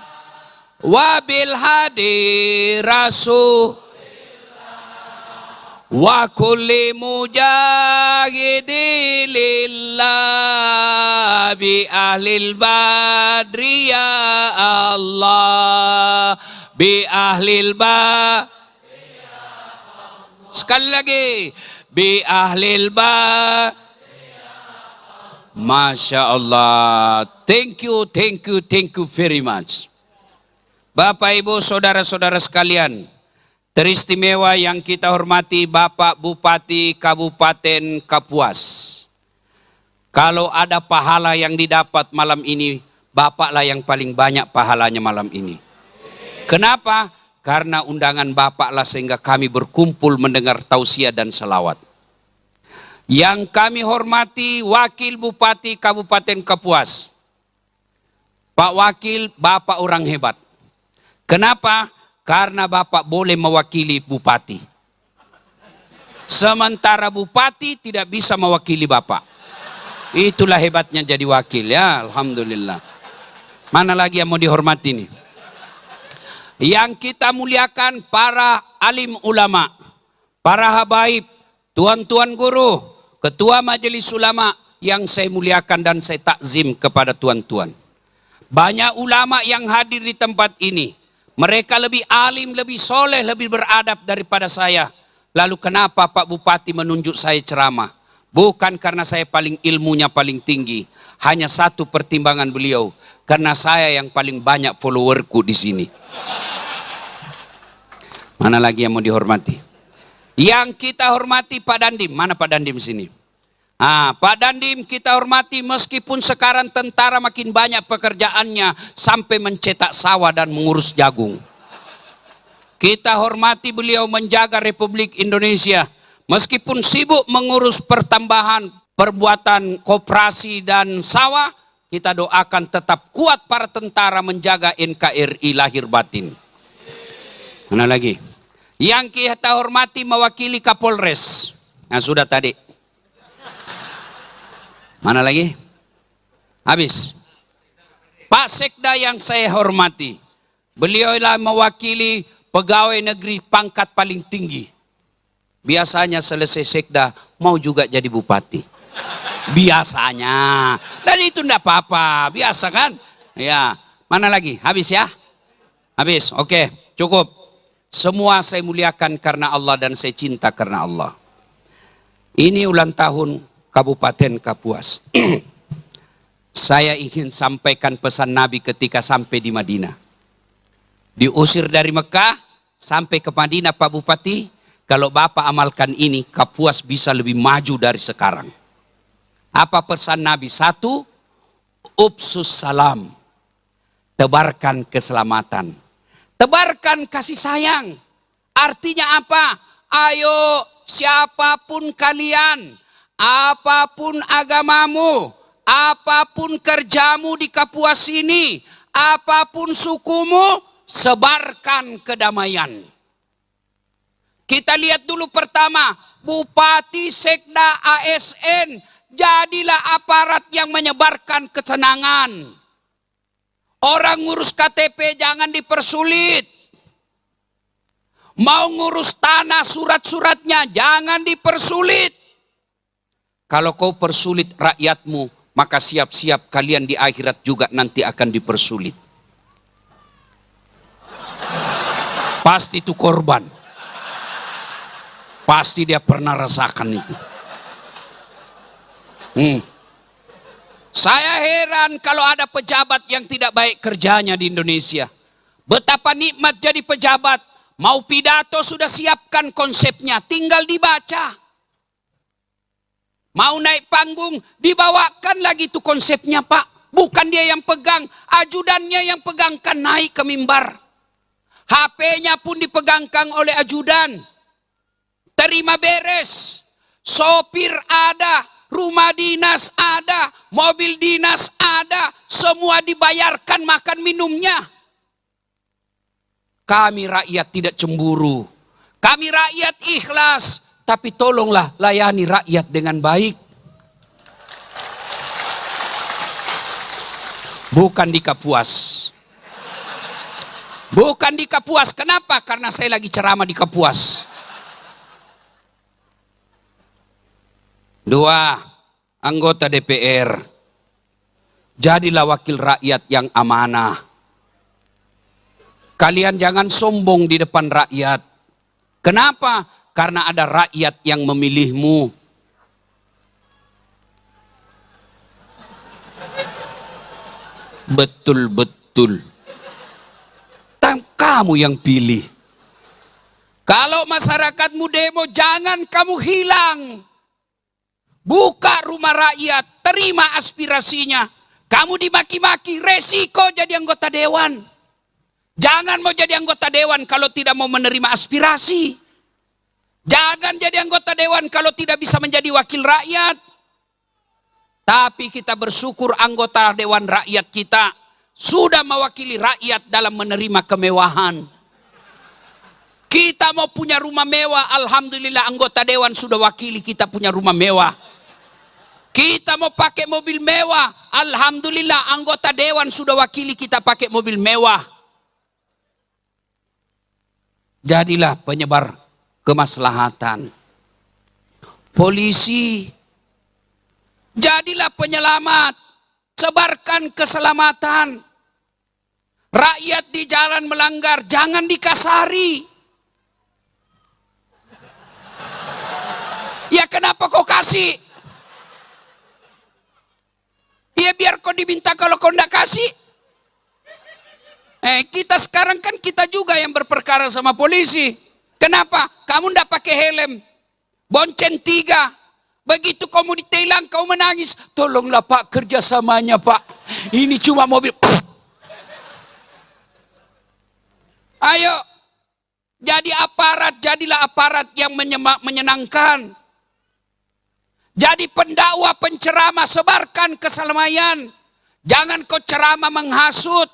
wa bil hadi rasul wa kulli mujahidi lillah bi ahlil badri ya Allah bi ahlil sekali lagi bi ahlil Masya Allah. Thank you very much. Bapak Ibu saudara-saudara sekalian, teristimewa yang kita hormati Bapak Bupati Kabupaten Kapuas. Kalau ada pahala yang didapat malam ini, Bapaklah yang paling banyak pahalanya malam ini. Kenapa? Karena undangan Bapaklah sehingga kami berkumpul mendengar tausiah dan salawat. Yang kami hormati Wakil Bupati Kabupaten Kapuas. Pak Wakil, Bapak orang hebat. Kenapa? Karena Bapak boleh mewakili Bupati. Sementara Bupati tidak bisa mewakili Bapak. Itulah hebatnya jadi wakil ya, alhamdulillah. Mana lagi yang mau dihormati nih? Yang kita muliakan para alim ulama, para habaib, tuan-tuan guru, ketua majelis ulama yang saya muliakan dan saya takzim kepada tuan-tuan. Banyak ulama yang hadir di tempat ini. Mereka lebih alim, lebih soleh, lebih beradab daripada saya. Lalu kenapa Pak Bupati menunjuk saya ceramah? Bukan karena saya paling ilmunya paling tinggi. Hanya satu pertimbangan beliau. Karena saya yang paling banyak followerku di sini. Mana lagi yang mau dihormati? Yang kita hormati Pak Dandim. Mana Pak Dandim sini? Pak Dandim kita hormati meskipun sekarang tentara makin banyak pekerjaannya sampai mencetak sawah dan mengurus jagung. Kita hormati beliau menjaga Republik Indonesia. Meskipun sibuk mengurus pertambahan perbuatan koperasi dan sawah, kita doakan tetap kuat para tentara menjaga NKRI lahir batin. Mana lagi? Yang kita hormati mewakili Kapolres. Nah, sudah tadi. Mana lagi? Habis. Pak Sekda yang saya hormati. Beliaulah mewakili pegawai negeri pangkat paling tinggi. Biasanya selesai sekda mau juga jadi bupati. Biasanya. Dan itu enggak apa-apa, biasa kan? Ya, mana lagi? Habis ya? Habis. Oke, cukup. Semua saya muliakan karena Allah dan saya cinta karena Allah. Ini ulang tahun Kabupaten Kapuas. Saya ingin sampaikan pesan Nabi ketika sampai di Madinah. Diusir dari Mekah sampai ke Madinah, Pak Bupati. Kalau Bapak amalkan ini, Kapuas bisa lebih maju dari sekarang. Apa pesan Nabi? Satu, upsus salam. Tebarkan keselamatan. Tebarkan kasih sayang. Artinya apa? Ayo siapapun kalian, apapun agamamu, apapun kerjamu di Kapuas ini, apapun sukumu, sebarkan kedamaian. Kita lihat dulu pertama, Bupati, Sekda, ASN, jadilah aparat yang menyebarkan kesenangan. Orang ngurus KTP jangan dipersulit. Mau ngurus tanah surat-suratnya jangan dipersulit. Kalau kau persulit rakyatmu, maka siap-siap kalian di akhirat juga nanti akan dipersulit. Pasti itu korban. Pasti dia pernah rasakan itu. Saya heran kalau ada pejabat yang tidak baik kerjanya di Indonesia. Betapa nikmat jadi pejabat. Mau pidato sudah siapkan konsepnya, tinggal dibaca. Mau naik panggung, dibawakan lagi itu konsepnya, Pak. Bukan dia yang pegang, ajudannya yang pegangkan naik ke mimbar. HP-nya pun dipegangkan oleh ajudan. Terima beres, sopir ada, rumah dinas ada, mobil dinas ada, semua dibayarkan makan minumnya. Kami rakyat tidak cemburu, kami rakyat ikhlas, tapi tolonglah layani rakyat dengan baik. Bukan di Kapuas. Bukan di Kapuas, kenapa? Karena saya lagi ceramah di Kapuas. Dua, anggota DPR, jadilah wakil rakyat yang amanah. Kalian jangan sombong di depan rakyat. Kenapa? Karena ada rakyat yang memilihmu. Betul-betul. Kamu yang pilih. Kalau masyarakatmu demo, jangan kamu hilang. Buka rumah rakyat, terima aspirasinya. Kamu dimaki-maki, resiko jadi anggota dewan. Jangan mau jadi anggota dewan kalau tidak mau menerima aspirasi. Jangan jadi anggota dewan kalau tidak bisa menjadi wakil rakyat. Tapi kita bersyukur anggota dewan rakyat kita sudah mewakili rakyat dalam menerima kemewahan. Kita mau punya rumah mewah, alhamdulillah anggota dewan sudah wakili kita punya rumah mewah. Kita mau pakai mobil mewah, alhamdulillah anggota dewan sudah wakili kita pakai mobil mewah. Jadilah penyebar kemaslahatan. Polisi, jadilah penyelamat, sebarkan keselamatan. Rakyat di jalan melanggar, jangan dikasari. Ya kenapa kau kasih? Ya biar kau diminta kalau kau tidak kasih. Kita sekarang kan kita juga yang berperkara sama polisi. Kenapa? Kamu tidak pakai helm. Bonceng 3. Begitu kamu ditilang, kau menangis. Tolonglah Pak kerjasamanya Pak. Ini cuma mobil. Ayo. Jadi aparat, jadilah aparat yang menyenangkan. Jadi pendakwa, penceramah, sebarkan keselamaian. Jangan kau ceramah menghasut.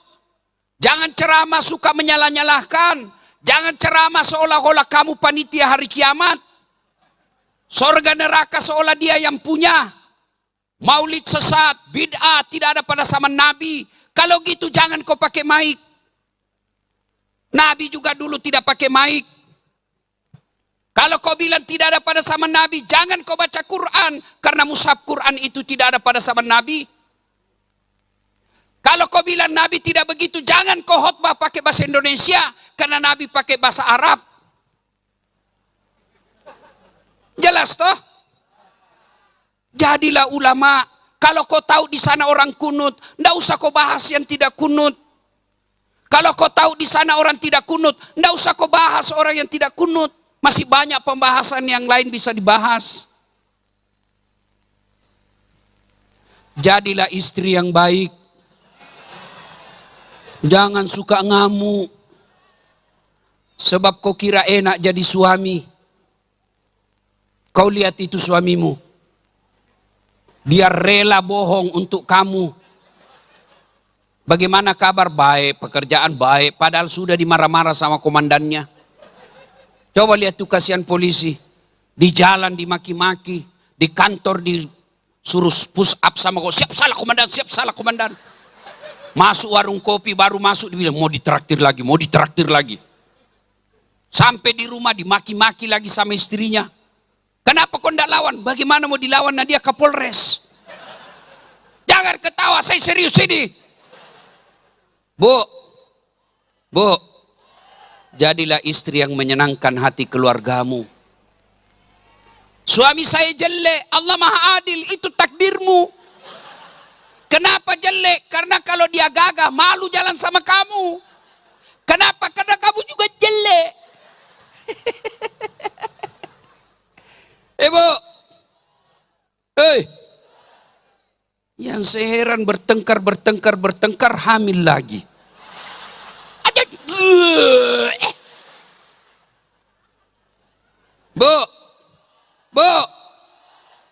Jangan ceramah suka menyalah-nyalahkan. Jangan ceramah seolah-olah kamu panitia hari kiamat. Sorga neraka seolah dia yang punya. Maulid sesat, bid'ah, tidak ada pada zaman Nabi. Kalau gitu jangan kau pakai mic. Nabi juga dulu tidak pakai mic. Kalau kau bilang tidak ada pada zaman Nabi, jangan kau baca Quran. Karena mushaf Quran itu tidak ada pada zaman Nabi. Kalau kau bilang Nabi tidak begitu, jangan kau khotbah pakai bahasa Indonesia. Karena Nabi pakai bahasa Arab. Jelas toh? Jadilah ulama. Kalau kau tahu di sana orang kunut, ndak usah kau bahas yang tidak kunut. Kalau kau tahu di sana orang tidak kunut, ndak usah kau bahas orang yang tidak kunut. Masih banyak pembahasan yang lain bisa dibahas. Jadilah istri yang baik. Jangan suka ngamuk. Sebab kau kira enak jadi suami. Kau lihat itu suamimu. Dia rela bohong untuk kamu. Bagaimana kabar? Baik, pekerjaan baik. Padahal sudah dimarah-marah sama komandannya. Coba lihat tuh kasihan polisi. Di jalan dimaki-maki. Di kantor disuruh push up sama kau. Siap salah komandan, siap salah komandan. Masuk warung kopi, baru masuk dibilang mau ditraktir lagi, mau ditraktir lagi. Sampai di rumah dimaki-maki lagi sama istrinya. Kenapa kau tidak lawan? Bagaimana mau dilawan? Nah dia Kapolres. Jangan ketawa, saya serius ini. Bu, jadilah istri yang menyenangkan hati keluargamu. Suami saya jelek, Allah Maha Adil, itu takdirmu. Kenapa jelek? Karena kalau dia gagah, malu jalan sama kamu. Kenapa? Karena kamu juga jelek. Bu, yang saya heran bertengkar hamil lagi. Bu,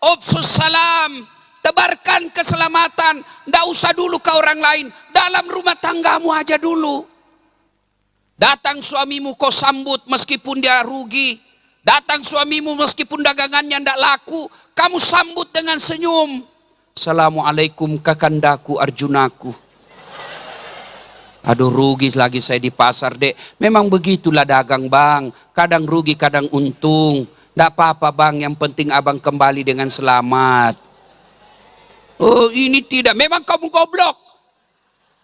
Opsus salam, tebarkan keselamatan. Nggak usah dulu ke orang lain, dalam rumah tanggamu aja dulu. Datang suamimu kau sambut meskipun dia rugi. Datang suamimu meskipun dagangannya ndak laku, kamu sambut dengan senyum. Assalamualaikum kakandaku Arjunaku. Aduh rugi lagi saya di pasar dek. Memang begitulah dagang bang. Kadang rugi kadang untung. Ndak apa-apa bang, yang penting abang kembali dengan selamat. Oh ini tidak, memang kamu goblok.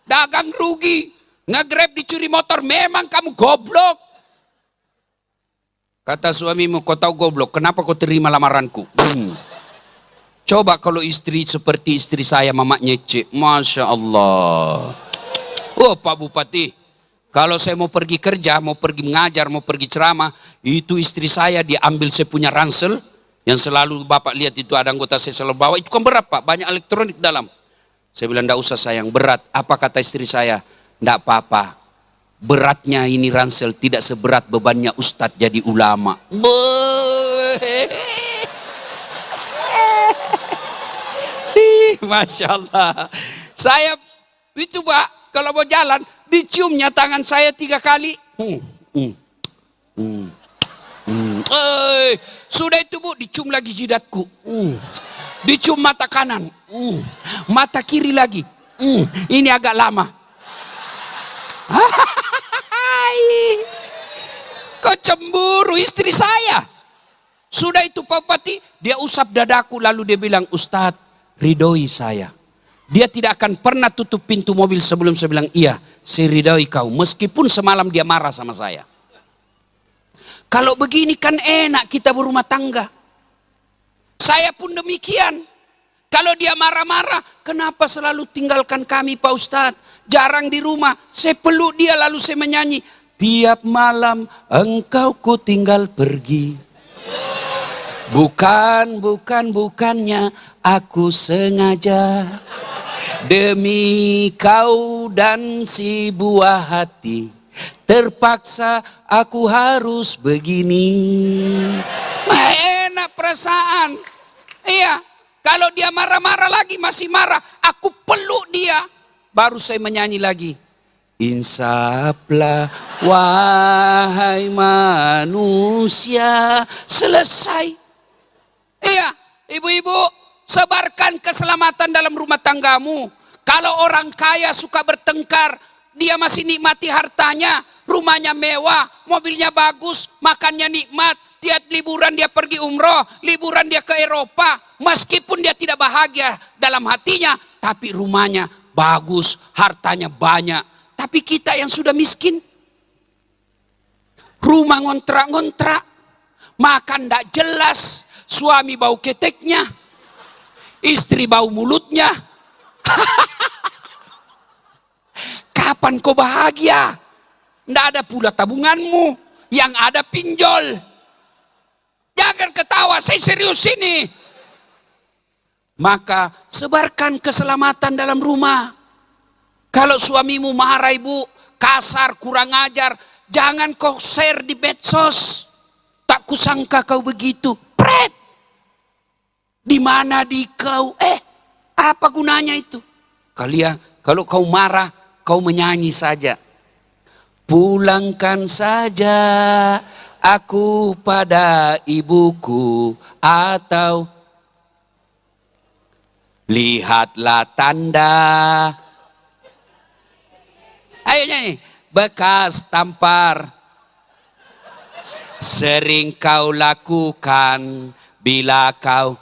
Dagang rugi, nge-grab dicuri motor, memang kamu goblok. Kata suamimu, kau tahu goblok, kenapa kau terima lamaranku? Coba kalau istri seperti istri saya, Mama Nyece. Masya Allah. Oh Pak Bupati, kalau saya mau pergi kerja, mau pergi mengajar, mau pergi ceramah, itu istri saya diambil saya punya ransel, yang selalu Bapak lihat itu ada anggota saya selalu bawa, itu kan berat Pak, banyak elektronik dalam. Saya bilang, enggak usah sayang, berat. Apa kata istri saya? Enggak apa-apa. Beratnya ini ransel tidak seberat bebannya Ustadz jadi ulama. Masya Allah. Saya itu Pak, kalau mau jalan, diciumnya tangan saya 3 kali. Sudah itu Bu, dicium lagi jidatku. Dicium mata kanan. Mata kiri lagi. Ini agak lama. Kau cemburu istri saya. Sudah itu Pak Bupati, dia usap dadaku lalu dia bilang, Ustadz ridhoi saya. Dia tidak akan pernah tutup pintu mobil sebelum saya bilang, iya saya ridhoi kau. Meskipun semalam dia marah sama saya. Kalau begini kan enak kita berumah tangga. Saya pun demikian. Kalau dia marah-marah, kenapa selalu tinggalkan kami Pak Ustadz? Jarang di rumah, saya peluk dia lalu saya menyanyi. Tiap malam engkau ku tinggal pergi. Bukannya aku sengaja. Demi kau dan si buah hati, Terpaksa aku harus begini. Enak perasaan. Iya, kalau dia marah-marah lagi masih marah, aku peluk dia. Baru saya menyanyi lagi. Insaflah wahai manusia. Selesai. Iya, ibu-ibu, sebarkan keselamatan dalam rumah tanggamu. Kalau orang kaya suka bertengkar, dia masih nikmati hartanya, rumahnya mewah, mobilnya bagus, makannya nikmat. Tiap liburan dia pergi umroh, liburan dia ke Eropa. Meskipun dia tidak bahagia dalam hatinya, tapi rumahnya bagus, hartanya banyak. Tapi kita yang sudah miskin, rumah ngontrak-ngontrak, makan tidak jelas, suami bau keteknya, istri bau mulutnya. Kapan kau bahagia? Tidak ada pula tabunganmu, yang ada pinjol. Jangan ketawa, saya serius ini. Maka sebarkan keselamatan dalam rumah. Kalau suamimu marah ibu, kasar, kurang ajar, jangan kau share di medsos. Tak kusangka kau begitu. Pret. Di mana di kau? Apa gunanya itu? Kalian, kalau kau marah, kau menyanyi saja. Pulangkan saja aku pada ibuku, atau lihatlah tanda. Ayo nyanyi. Bekas tampar sering kau lakukan bila kau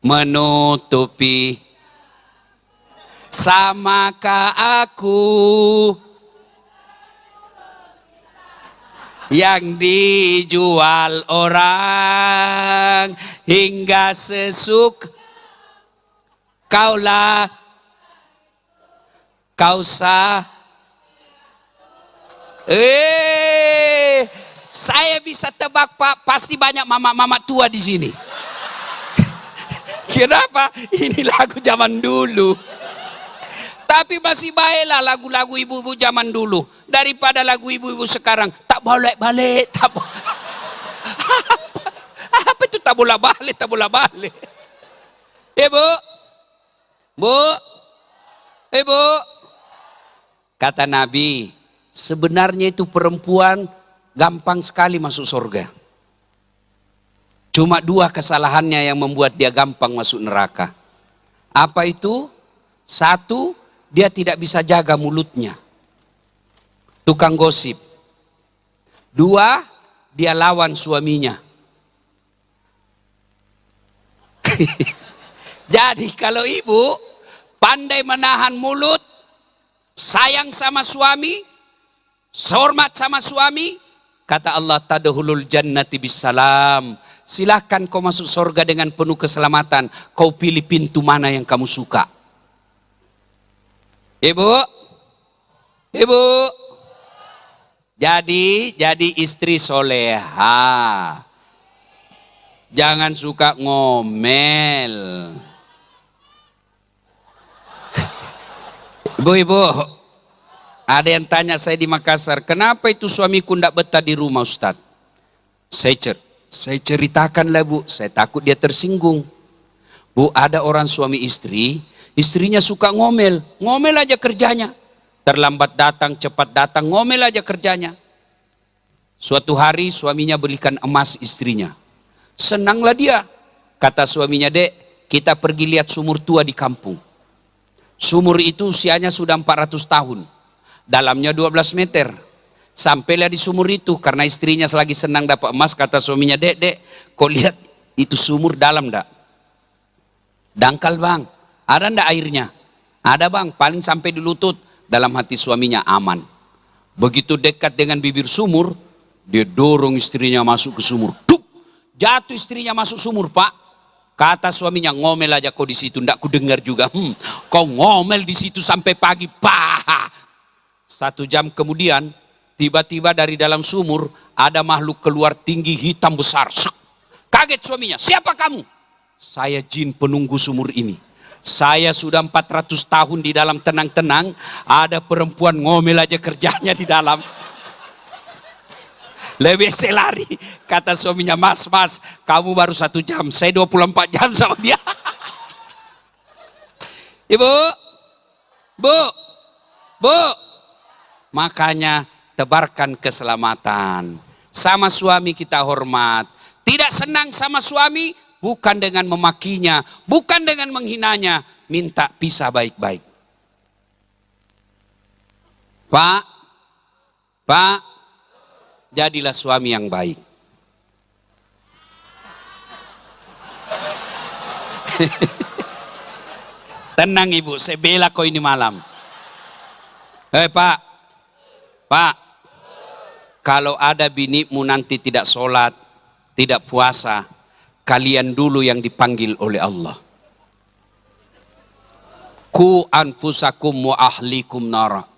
menutupi. Samakah aku yang dijual orang hingga sesuk kaulah kau sah. Saya bisa tebak Pak, pasti banyak mama-mama tua di sini. Kenapa? Ini lagu zaman dulu. Tapi masih baiklah lagu-lagu ibu-ibu zaman dulu daripada lagu ibu-ibu sekarang. Tak boleh-balik, tak apa itu tak boleh-balik, tak boleh-balik. Ibu, Bu, Ibu, kata Nabi, sebenarnya itu perempuan gampang sekali masuk surga. Cuma 2 kesalahannya yang membuat dia gampang masuk neraka. Apa itu? 1, dia tidak bisa jaga mulutnya. Tukang gosip. 2, dia lawan suaminya. Jadi kalau ibu pandai menahan mulut, sayang sama suami, hormat sama suami, kata Allah, tadkhulul jannati bisalam. Silahkan kau masuk surga dengan penuh keselamatan. Kau pilih pintu mana yang kamu suka. Ibu, ibu, jadi istri soleha. Jangan suka ngomel. Ibu-ibu, ada yang tanya saya di Makassar, kenapa itu suamiku tidak betah di rumah Ustaz? Saya ceritakanlah Bu, saya takut dia tersinggung. Bu, ada orang suami istri, istrinya suka ngomel, ngomel aja kerjanya. Terlambat datang, cepat datang, ngomel aja kerjanya. Suatu hari suaminya belikan emas istrinya. Senanglah dia. Kata suaminya, Dek, kita pergi lihat sumur tua di kampung. Sumur itu usianya sudah 400 tahun. Dalamnya 12 meter. Sampailah di sumur itu karena istrinya selagi senang dapat emas. Kata suaminya, Dek, kau lihat itu sumur dalam enggak? Dangkal bang. Ada enggak airnya? Ada bang, paling sampai di lutut. Dalam hati suaminya aman. Begitu dekat dengan bibir sumur, dia dorong istrinya masuk ke sumur. Duk! Jatuh istrinya masuk sumur, Pak. Kata suaminya, ngomel aja kau di situ, ndak ku dengar juga. Kau ngomel di situ sampai pagi, Pak. 1 jam kemudian, tiba-tiba dari dalam sumur ada makhluk keluar tinggi hitam besar. Kaget suaminya, siapa kamu? Saya jin penunggu sumur ini. Saya sudah 400 tahun di dalam tenang-tenang, ada perempuan ngomel aja kerjanya di dalam. Lebih selari, kata suaminya, mas, kamu baru 1 jam, saya 24 jam sama dia. Ibu, bu, makanya tebarkan keselamatan. Sama suami kita hormat. Tidak senang sama suami, bukan dengan memakinya, bukan dengan menghinanya, minta pisah baik-baik. Pak, jadilah suami yang baik. Tenang ibu, saya bela kau ini malam. Pak, kalau ada binimu nanti tidak sholat, tidak puasa, kalian dulu yang dipanggil oleh Allah. Ku anfusakum wa ahlikum nara.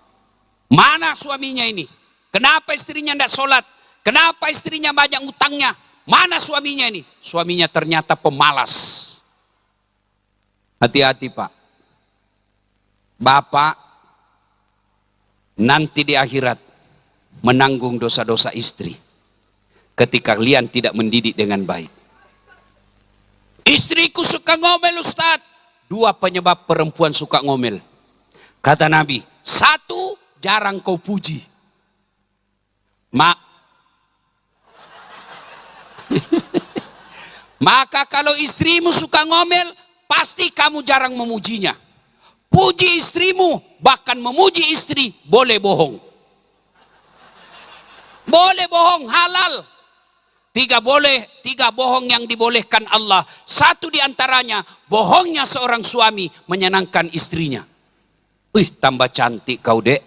Mana suaminya ini? Kenapa istrinya tidak sholat? Kenapa istrinya banyak utangnya? Mana suaminya ini? Suaminya ternyata pemalas. Hati-hati Pak. Bapak nanti di akhirat menanggung dosa-dosa istri ketika kalian tidak mendidik dengan baik. Istriku suka ngomel Ustaz. 2 penyebab perempuan suka ngomel. Kata Nabi, 1, jarang kau puji. Maka kalau istrimu suka ngomel, pasti kamu jarang memujinya. Puji istrimu, bahkan memuji istri, boleh bohong. Boleh bohong, halal. 3 bohong yang dibolehkan Allah. 1 diantaranya, bohongnya seorang suami menyenangkan istrinya. Tambah cantik kau dek.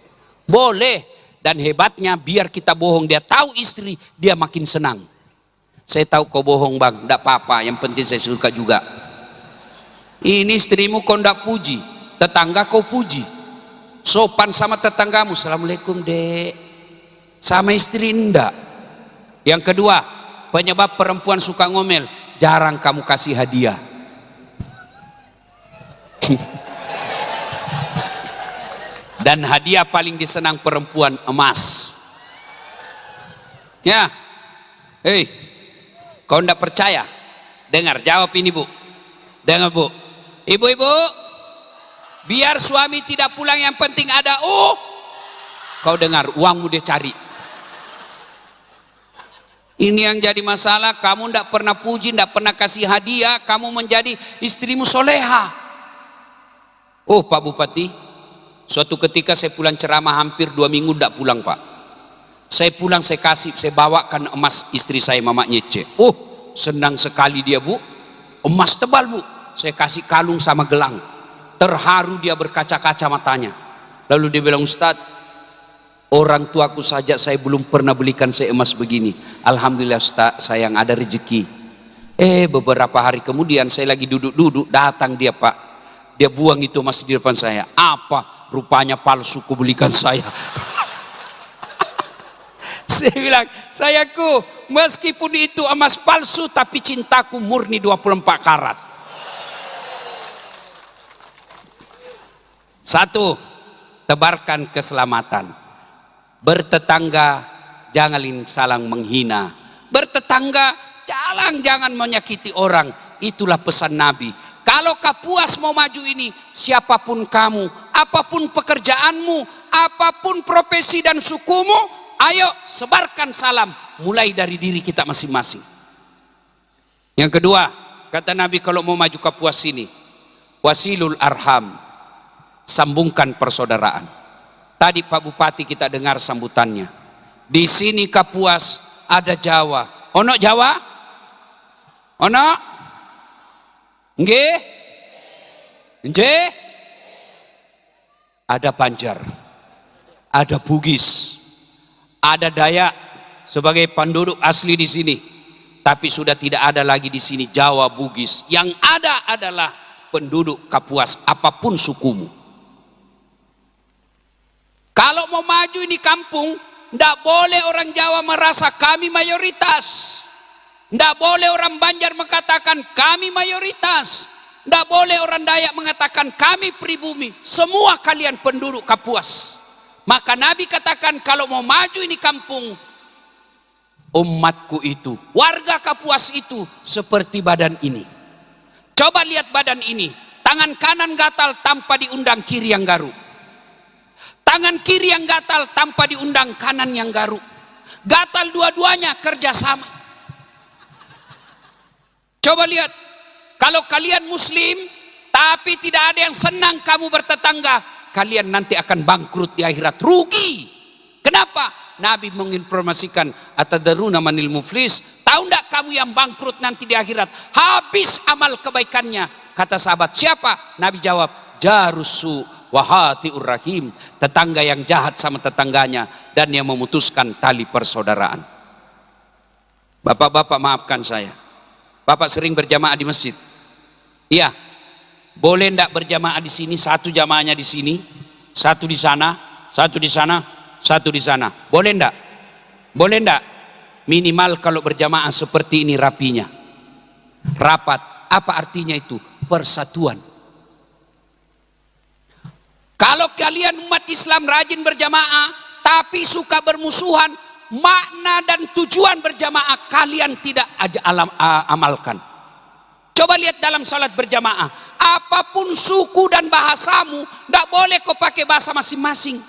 Boleh. Dan hebatnya biar kita bohong, dia tahu istri, dia makin senang. Saya tahu kau bohong bang, tidak apa-apa, yang penting saya suka juga. Ini istrimu kau tidak puji, tetangga kau puji. Sopan sama tetanggamu, Assalamualaikum dek. Sama istri enggak. Yang kedua, penyebab perempuan suka ngomel, jarang kamu kasih hadiah. Dan hadiah paling disenang perempuan, emas. Ya, kau tidak percaya? Dengar, jawab ini bu. Dengar bu. Ibu-ibu, biar suami tidak pulang yang penting ada kau dengar, uangmu dia cari. Ini yang jadi masalah, kamu tidak pernah puji, tidak pernah kasih hadiah, kamu menjadi istrimu soleha. Pak Bupati, suatu ketika saya pulang ceramah hampir 2 minggu tidak pulang Pak. Saya pulang, saya bawakan emas istri saya, Mama Nyece. Senang sekali dia bu, emas tebal bu. Saya kasih kalung sama gelang. Terharu dia, berkaca-kaca matanya. Lalu dia bilang, Ustadz, orang tuaku saja saya belum pernah belikan saya emas begini. Alhamdulillah Ustaz, saya yang ada rezeki. Beberapa hari kemudian saya lagi duduk-duduk, datang dia Pak. Dia buang itu emas di depan saya. Apa? Rupanya palsu, ku belikan saya. Saya bilang, sayangku, meskipun itu emas palsu, tapi cintaku murni 24 karat. 1, tebarkan keselamatan. Bertetangga jangan saling menghina. Bertetangga jangan menyakiti orang. Itulah pesan Nabi. Kalau kau puas mau maju ini, siapapun kamu, apapun pekerjaanmu, apapun profesi dan sukumu, ayo sebarkan salam mulai dari diri kita masing-masing. Yang kedua, kata Nabi kalau mau maju kau puas ini, wasilul arham, sambungkan persaudaraan. Tadi Pak Bupati kita dengar sambutannya. Di sini Kapuas ada Jawa. Ono Jawa? Ono? Nggih? Nggih? Ada Banjar. Ada Bugis. Ada Dayak sebagai penduduk asli di sini. Tapi sudah tidak ada lagi di sini Jawa, Bugis. Yang ada adalah penduduk Kapuas, apapun sukumu. Kalau mau maju ini kampung, tidak boleh orang Jawa merasa kami mayoritas. Tidak boleh orang Banjar mengatakan kami mayoritas. Tidak boleh orang Dayak mengatakan kami pribumi, semua kalian penduduk Kapuas. Maka Nabi katakan kalau mau maju ini kampung, umatku itu, warga Kapuas itu seperti badan ini. Coba lihat badan ini, tangan kanan gatal tanpa diundang kiri yang garuk. Tangan kiri yang gatal tanpa diundang kanan yang garuk. Gatal dua-duanya kerjasama. Coba lihat, kalau kalian muslim tapi tidak ada yang senang kamu bertetangga, kalian nanti akan bangkrut di akhirat, rugi. Kenapa? Nabi menginformasikan, atadaruna manil muflis, tahu enggak kamu yang bangkrut nanti di akhirat, habis amal kebaikannya. Kata sahabat, siapa? Nabi jawab, jarusu wahatiur rahim, tetangga yang jahat sama tetangganya dan yang memutuskan tali persaudaraan. Bapak-bapak maafkan saya, bapak sering berjamaah di masjid. Iya, boleh enggak berjamaah di sini, satu jamaahnya di sini, satu di sana, satu di sana, satu di sana. Boleh enggak? Boleh enggak? Minimal kalau berjamaah seperti ini rapinya. Rapat, apa artinya itu? Persatuan. Kalau kalian umat Islam rajin berjamaah tapi suka bermusuhan, makna dan tujuan berjamaah kalian tidak amalkan. Coba lihat dalam salat berjamaah, apapun suku dan bahasamu, tidak boleh kau pakai bahasa masing-masing.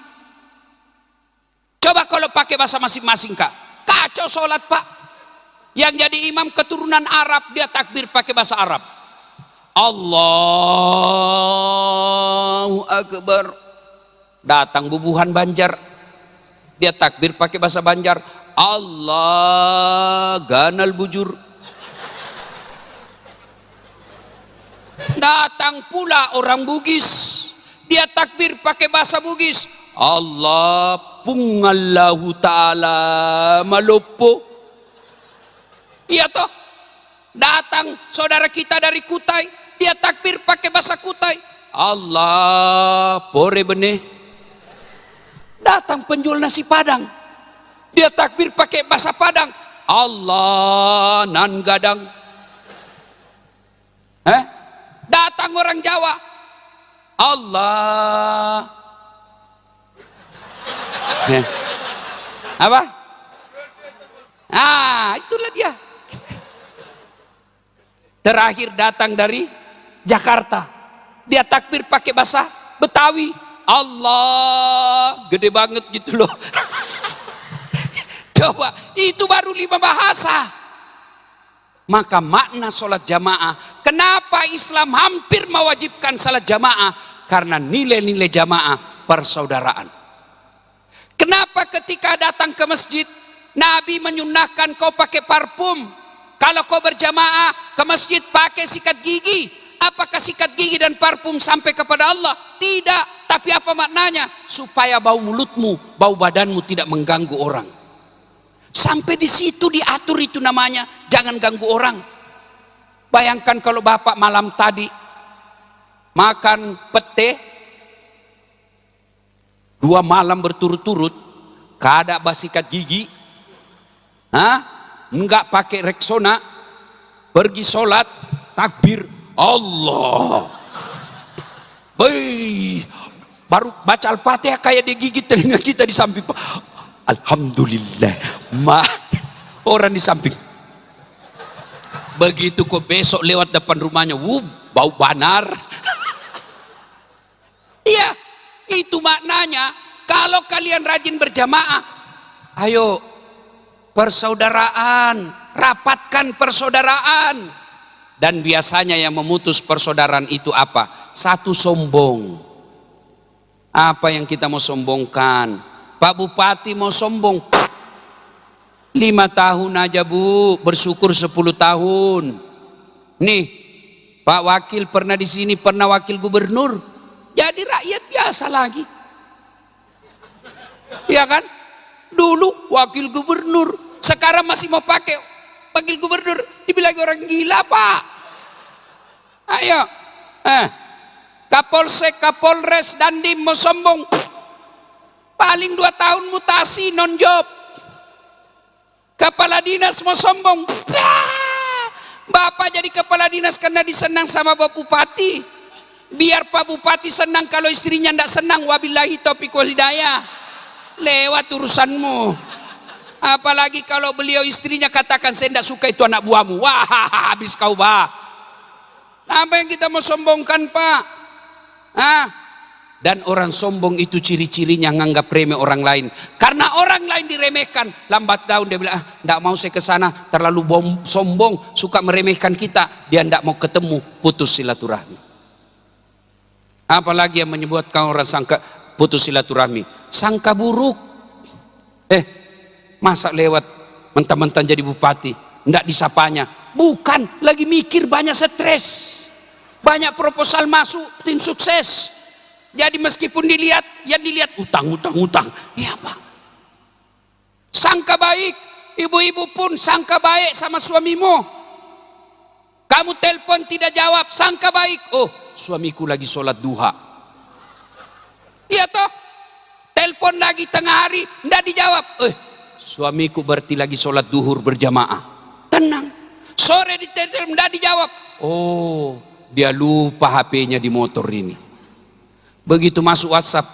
Coba kalau pakai bahasa masing-masing kak, kacau salat pak. Yang jadi imam keturunan Arab, dia takbir pakai bahasa Arab. Allahu Akbar. Datang bubuhan Banjar, dia takbir pakai bahasa Banjar. Allah ganal bujur. Datang pula orang Bugis, dia takbir pakai bahasa Bugis. Allah pungallahu ta'ala malopo. Iya toh. Datang saudara kita dari Kutai, dia takbir pakai bahasa Kutai. Allah pore bene. Datang penjual nasi Padang, dia takbir pakai bahasa Padang. Allah nan gadang. Datang orang Jawa, Allah apa? Itulah dia. Terakhir datang dari Jakarta, dia takbir pakai bahasa Betawi. Allah gede banget gitu loh. Coba, itu baru 5 bahasa. Maka makna sholat jamaah, kenapa Islam hampir mewajibkan sholat jamaah? Karena nilai-nilai jamaah persaudaraan. Kenapa ketika datang ke masjid Nabi menyunahkan kau pakai parfum? Kalau kau berjamaah ke masjid pakai sikat gigi. Apakah sikat gigi dan parfum sampai kepada Allah? Tidak. Tapi apa maknanya? Supaya bau mulutmu, bau badanmu tidak mengganggu orang. Sampai di situ diatur, itu namanya jangan ganggu orang. Bayangkan kalau bapak malam tadi makan pete 2 malam berturut-turut, kada basikat gigi, enggak pakai Rexona, pergi sholat, takbir, Allah, baru baca Al-Fatihah kayak digigit telinga kita di samping. Alhamdulillah, orang di samping. Begitu kok besok lewat depan rumahnya, bau banar. Iya, itu maknanya. Kalau kalian rajin berjamaah, ayo persaudaraan, rapatkan persaudaraan. Dan biasanya yang memutus persaudaraan itu apa? Satu, sombong. Apa yang kita mau sombongkan? Pak Bupati mau sombong, 5 tahun aja Bu, bersyukur 10 tahun. Nih, Pak Wakil pernah di sini, pernah wakil gubernur, jadi rakyat biasa lagi. Ya kan? Dulu wakil gubernur, sekarang masih mau pakai wakil gubernur, dibilang orang gila Pak. Ayo, Kapolsek, Kapolres, Dandim mau sombong, paling 2 tahun mutasi non job. Kepala dinas mau sombong, Bapak jadi kepala dinas karena disenang sama Bapak Bupati. Biar Pak Bupati senang, kalau istrinya tidak senang, wabillahi taufiq wal hidayah. Lewat urusanmu. Apalagi kalau beliau istrinya katakan saya tidak suka itu anak buahmu. Wah, habis kau, Pak. Apa yang kita mau sombongkan, Pak? Dan orang sombong itu ciri-cirinya nganggap remeh orang lain. Karena orang lain diremehkan, lambat daun dia bilang, tidak mau saya ke sana, terlalu sombong, suka meremehkan kita. Dia tidak mau ketemu, putus silaturahmi. Apalagi yang menyebutkan orang sangka putus silaturahmi, sangka buruk. Masa lewat mentang-mentang jadi bupati, tidak disapanya. Bukan, lagi mikir, banyak stres. Banyak proposal masuk, tim sukses. Jadi meskipun dilihat, yang dilihat utang. Ya Pak. Sangka baik, ibu-ibu pun sangka baik sama suamimu. Kamu telepon tidak jawab, sangka baik. Oh, suamiku lagi sholat duha. Iya toh? Telepon lagi tengah hari, tidak dijawab. Suamiku berarti lagi sholat duhur berjamaah. Tenang. Sore ditelepon, tidak dijawab. Oh, dia lupa HP-nya di motor ini. Begitu masuk WhatsApp,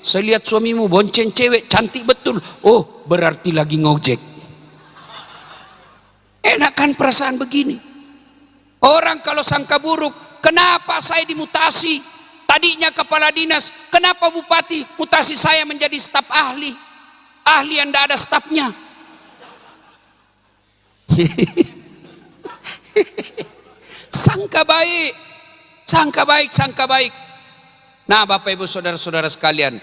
saya lihat suamimu bonceng cewek, cantik betul. Oh, berarti lagi ngojek. Enak kan perasaan begini? Orang kalau sangka buruk, kenapa saya dimutasi? Tadinya kepala dinas, kenapa bupati mutasi saya menjadi staf ahli? Ahli yang tidak ada stafnya. Sangka baik. Nah, Bapak Ibu saudara-saudara sekalian,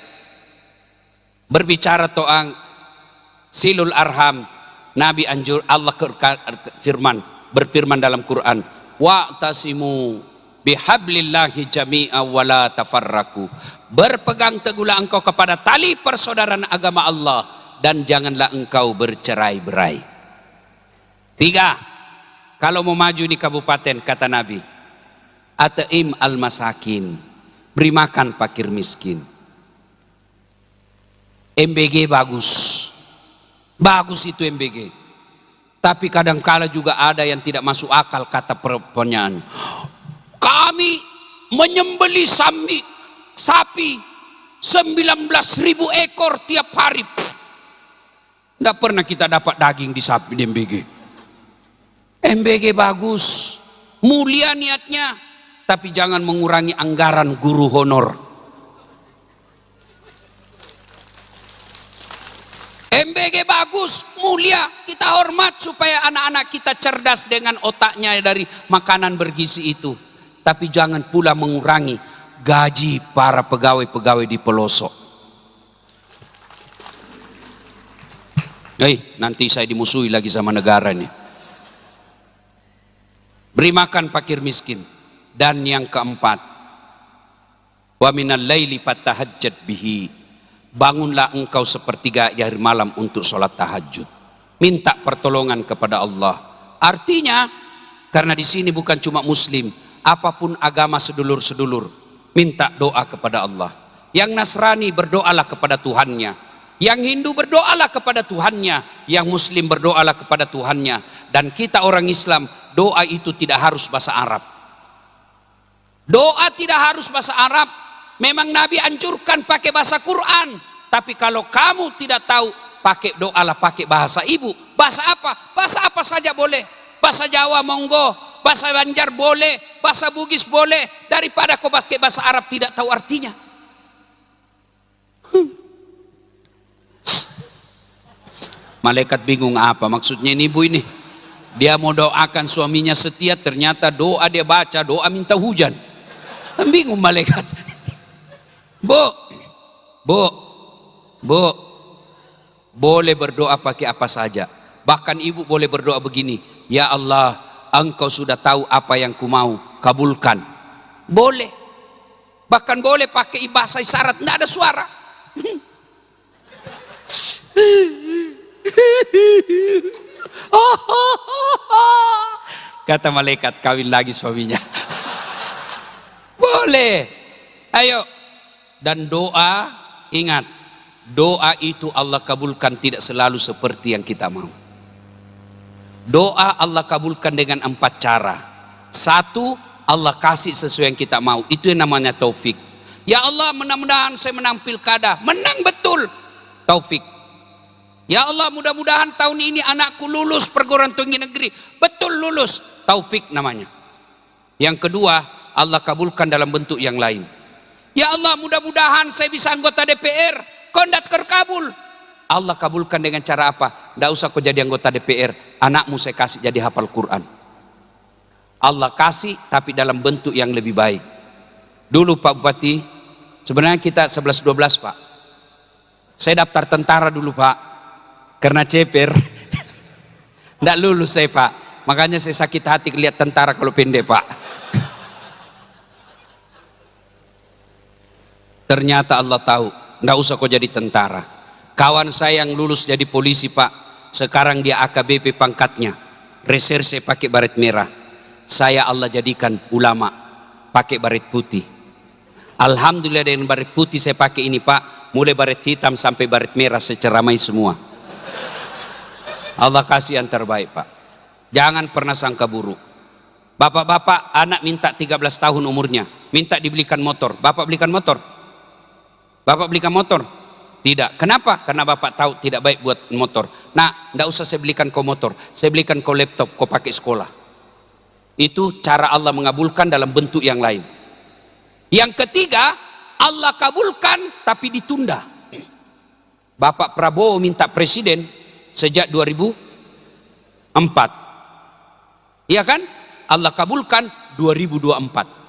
berbicara tentang silul arham, Nabi anjur, Allah berfirman dalam Quran, wa'tasimu bihablillahi jami'a wa la tafarraku. Berpegang teguhlah engkau kepada tali persaudaraan agama Allah dan janganlah engkau bercerai-berai. 3, kalau mau maju di kabupaten, kata Nabi, at'im al-masakin, beri makan fakir miskin. MBG bagus itu MBG. Tapi kadangkala juga ada yang tidak masuk akal kata pertanyaan. Kami menyembeli sapi 19.000 ekor tiap hari. Tidak pernah kita dapat daging di sapi di MBG. MBG bagus, mulia niatnya. Tapi jangan mengurangi anggaran guru honor. MBG bagus, mulia, kita hormat supaya anak-anak kita cerdas dengan otaknya dari makanan bergizi itu. Tapi jangan pula mengurangi gaji para pegawai-pegawai di pelosok. Nanti saya dimusuhi lagi sama negara nih. Beri makan fakir miskin. Dan yang keempat, wa minal laili fatahajjad bihi, bangunlah engkau sepertiga hari malam untuk sholat tahajud. Minta pertolongan kepada Allah. Artinya, karena di sini bukan cuma Muslim, apapun agama sedulur-sedulur, minta doa kepada Allah. Yang Nasrani berdoalah kepada Tuhannya, yang Hindu berdoalah kepada Tuhannya, yang Muslim berdoalah kepada Tuhannya. Dan kita orang Islam, doa itu tidak harus bahasa Arab. Doa tidak harus bahasa Arab. Memang Nabi anjurkan pakai bahasa Quran. Tapi kalau kamu tidak tahu, pakai doalah pakai bahasa ibu. Bahasa apa? Bahasa apa saja boleh. Bahasa Jawa monggo, bahasa Banjar boleh, bahasa Bugis boleh. Daripada kau pakai bahasa Arab tidak tahu artinya. Malaikat bingung apa maksudnya ini ibu ini. Dia mau doakan suaminya setia, ternyata doa dia baca, doa minta hujan. Bingung malaikat. Bu, boleh berdoa pakai apa saja. Bahkan ibu boleh berdoa begini, ya Allah, engkau sudah tahu apa yang ku mau, kabulkan. Boleh. Bahkan boleh pakai bahasa isyarat, tidak ada suara. Kata malaikat, kawin lagi suaminya. Boleh. Ayo. Dan doa, ingat, doa itu Allah kabulkan tidak selalu seperti yang kita mau. Doa Allah kabulkan dengan 4 cara. 1, Allah kasih sesuai yang kita mau. Itu yang namanya taufik. Ya Allah, mudah-mudahan saya menang pilkada. Menang betul. Taufik. Ya Allah, mudah-mudahan tahun ini anakku lulus perguruan tinggi negeri. Betul lulus. Taufik namanya. Yang kedua, Allah kabulkan dalam bentuk yang lain. Ya Allah, mudah-mudahan saya bisa anggota DPR. Kondat terkabul. Allah kabulkan dengan cara apa? Tidak usah kau jadi anggota DPR. Anakmu saya kasih jadi hafal Quran. Allah kasih tapi dalam bentuk yang lebih baik. Dulu Pak Bupati, sebenarnya kita 11-12 Pak. Saya daftar tentara dulu Pak. Karena ceper. Tidak lulus saya Pak. Makanya saya sakit hati lihat tentara kalau pendek Pak. Ternyata Allah tahu. Tidak usah kau jadi tentara. Kawan saya yang lulus jadi polisi Pak. Sekarang dia AKBP pangkatnya. Reserse pakai baret merah. Saya Allah jadikan ulama pakai baret putih. Alhamdulillah dengan baret putih saya pakai ini Pak. Mulai baret hitam sampai baret merah seceramai semua. Allah kasih yang terbaik Pak. Jangan pernah sangka buruk. Bapak-bapak anak minta 13 tahun umurnya. Minta dibelikan motor. Bapak belikan motor? Bapak belikan motor? Tidak. Kenapa? Karena bapak tahu tidak baik buat motor. Nah, tidak usah saya belikan kau motor. Saya belikan kau laptop, kau pakai sekolah. Itu cara Allah mengabulkan dalam bentuk yang lain. Yang ketiga, Allah kabulkan tapi ditunda. Bapak Prabowo minta presiden sejak 2004. Iya kan? Allah kabulkan 2024.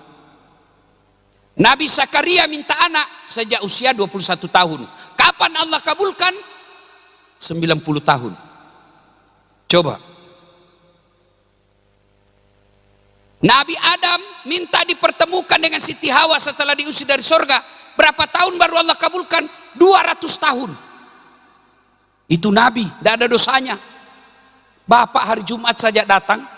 Nabi Zakaria minta anak sejak usia 21 tahun. Kapan Allah kabulkan? 90 tahun. Coba. Nabi Adam minta dipertemukan dengan Siti Hawa setelah diusir dari surga. Berapa tahun baru Allah kabulkan? 200 tahun. Itu Nabi, tidak ada dosanya. Bapak hari Jumat saja datang.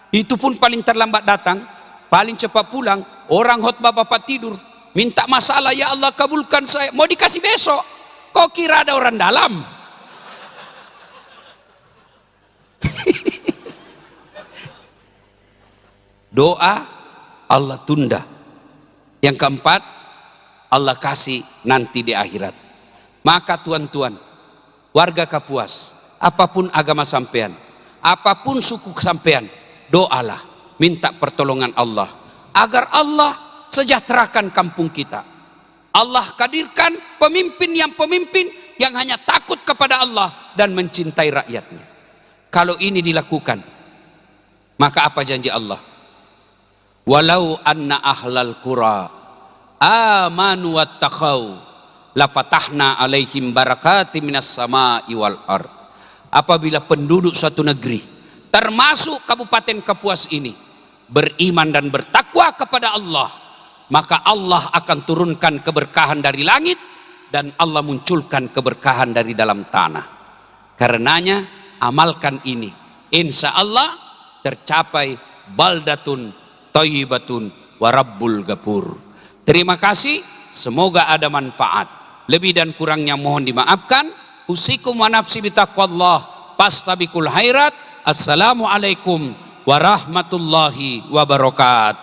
Itu pun paling terlambat datang. Paling cepat pulang. Orang khotbah bapak tidur. Minta masalah, ya Allah kabulkan saya. Mau dikasih besok. Kok kira ada orang dalam? Doa Allah tunda. Yang keempat, Allah kasih nanti di akhirat. Maka tuan-tuan, warga Kapuas, apapun agama sampean, apapun suku sampean, doalah, minta pertolongan Allah agar Allah sejahterakan kampung kita. Allah hadirkan pemimpin yang hanya takut kepada Allah dan mencintai rakyatnya. Kalau ini dilakukan, maka apa janji Allah? Walau anna ahlal qura amanu wattaqau lafatahna alaihim barakati minas sama'i wal ard. Apabila penduduk suatu negeri termasuk Kabupaten Kapuas ini beriman dan bertakwa kepada Allah, maka Allah akan turunkan keberkahan dari langit dan Allah munculkan keberkahan dari dalam tanah. Karenanya amalkan ini, insya Allah tercapai baldatun thayyibatun wa rabbul ghafur. Terima kasih, semoga ada manfaat. Lebih dan kurangnya mohon dimaafkan. Usikum wa nafsi bitaqwallah pastabikul khairat. Assalamualaikum warahmatullahi wabarakatuh.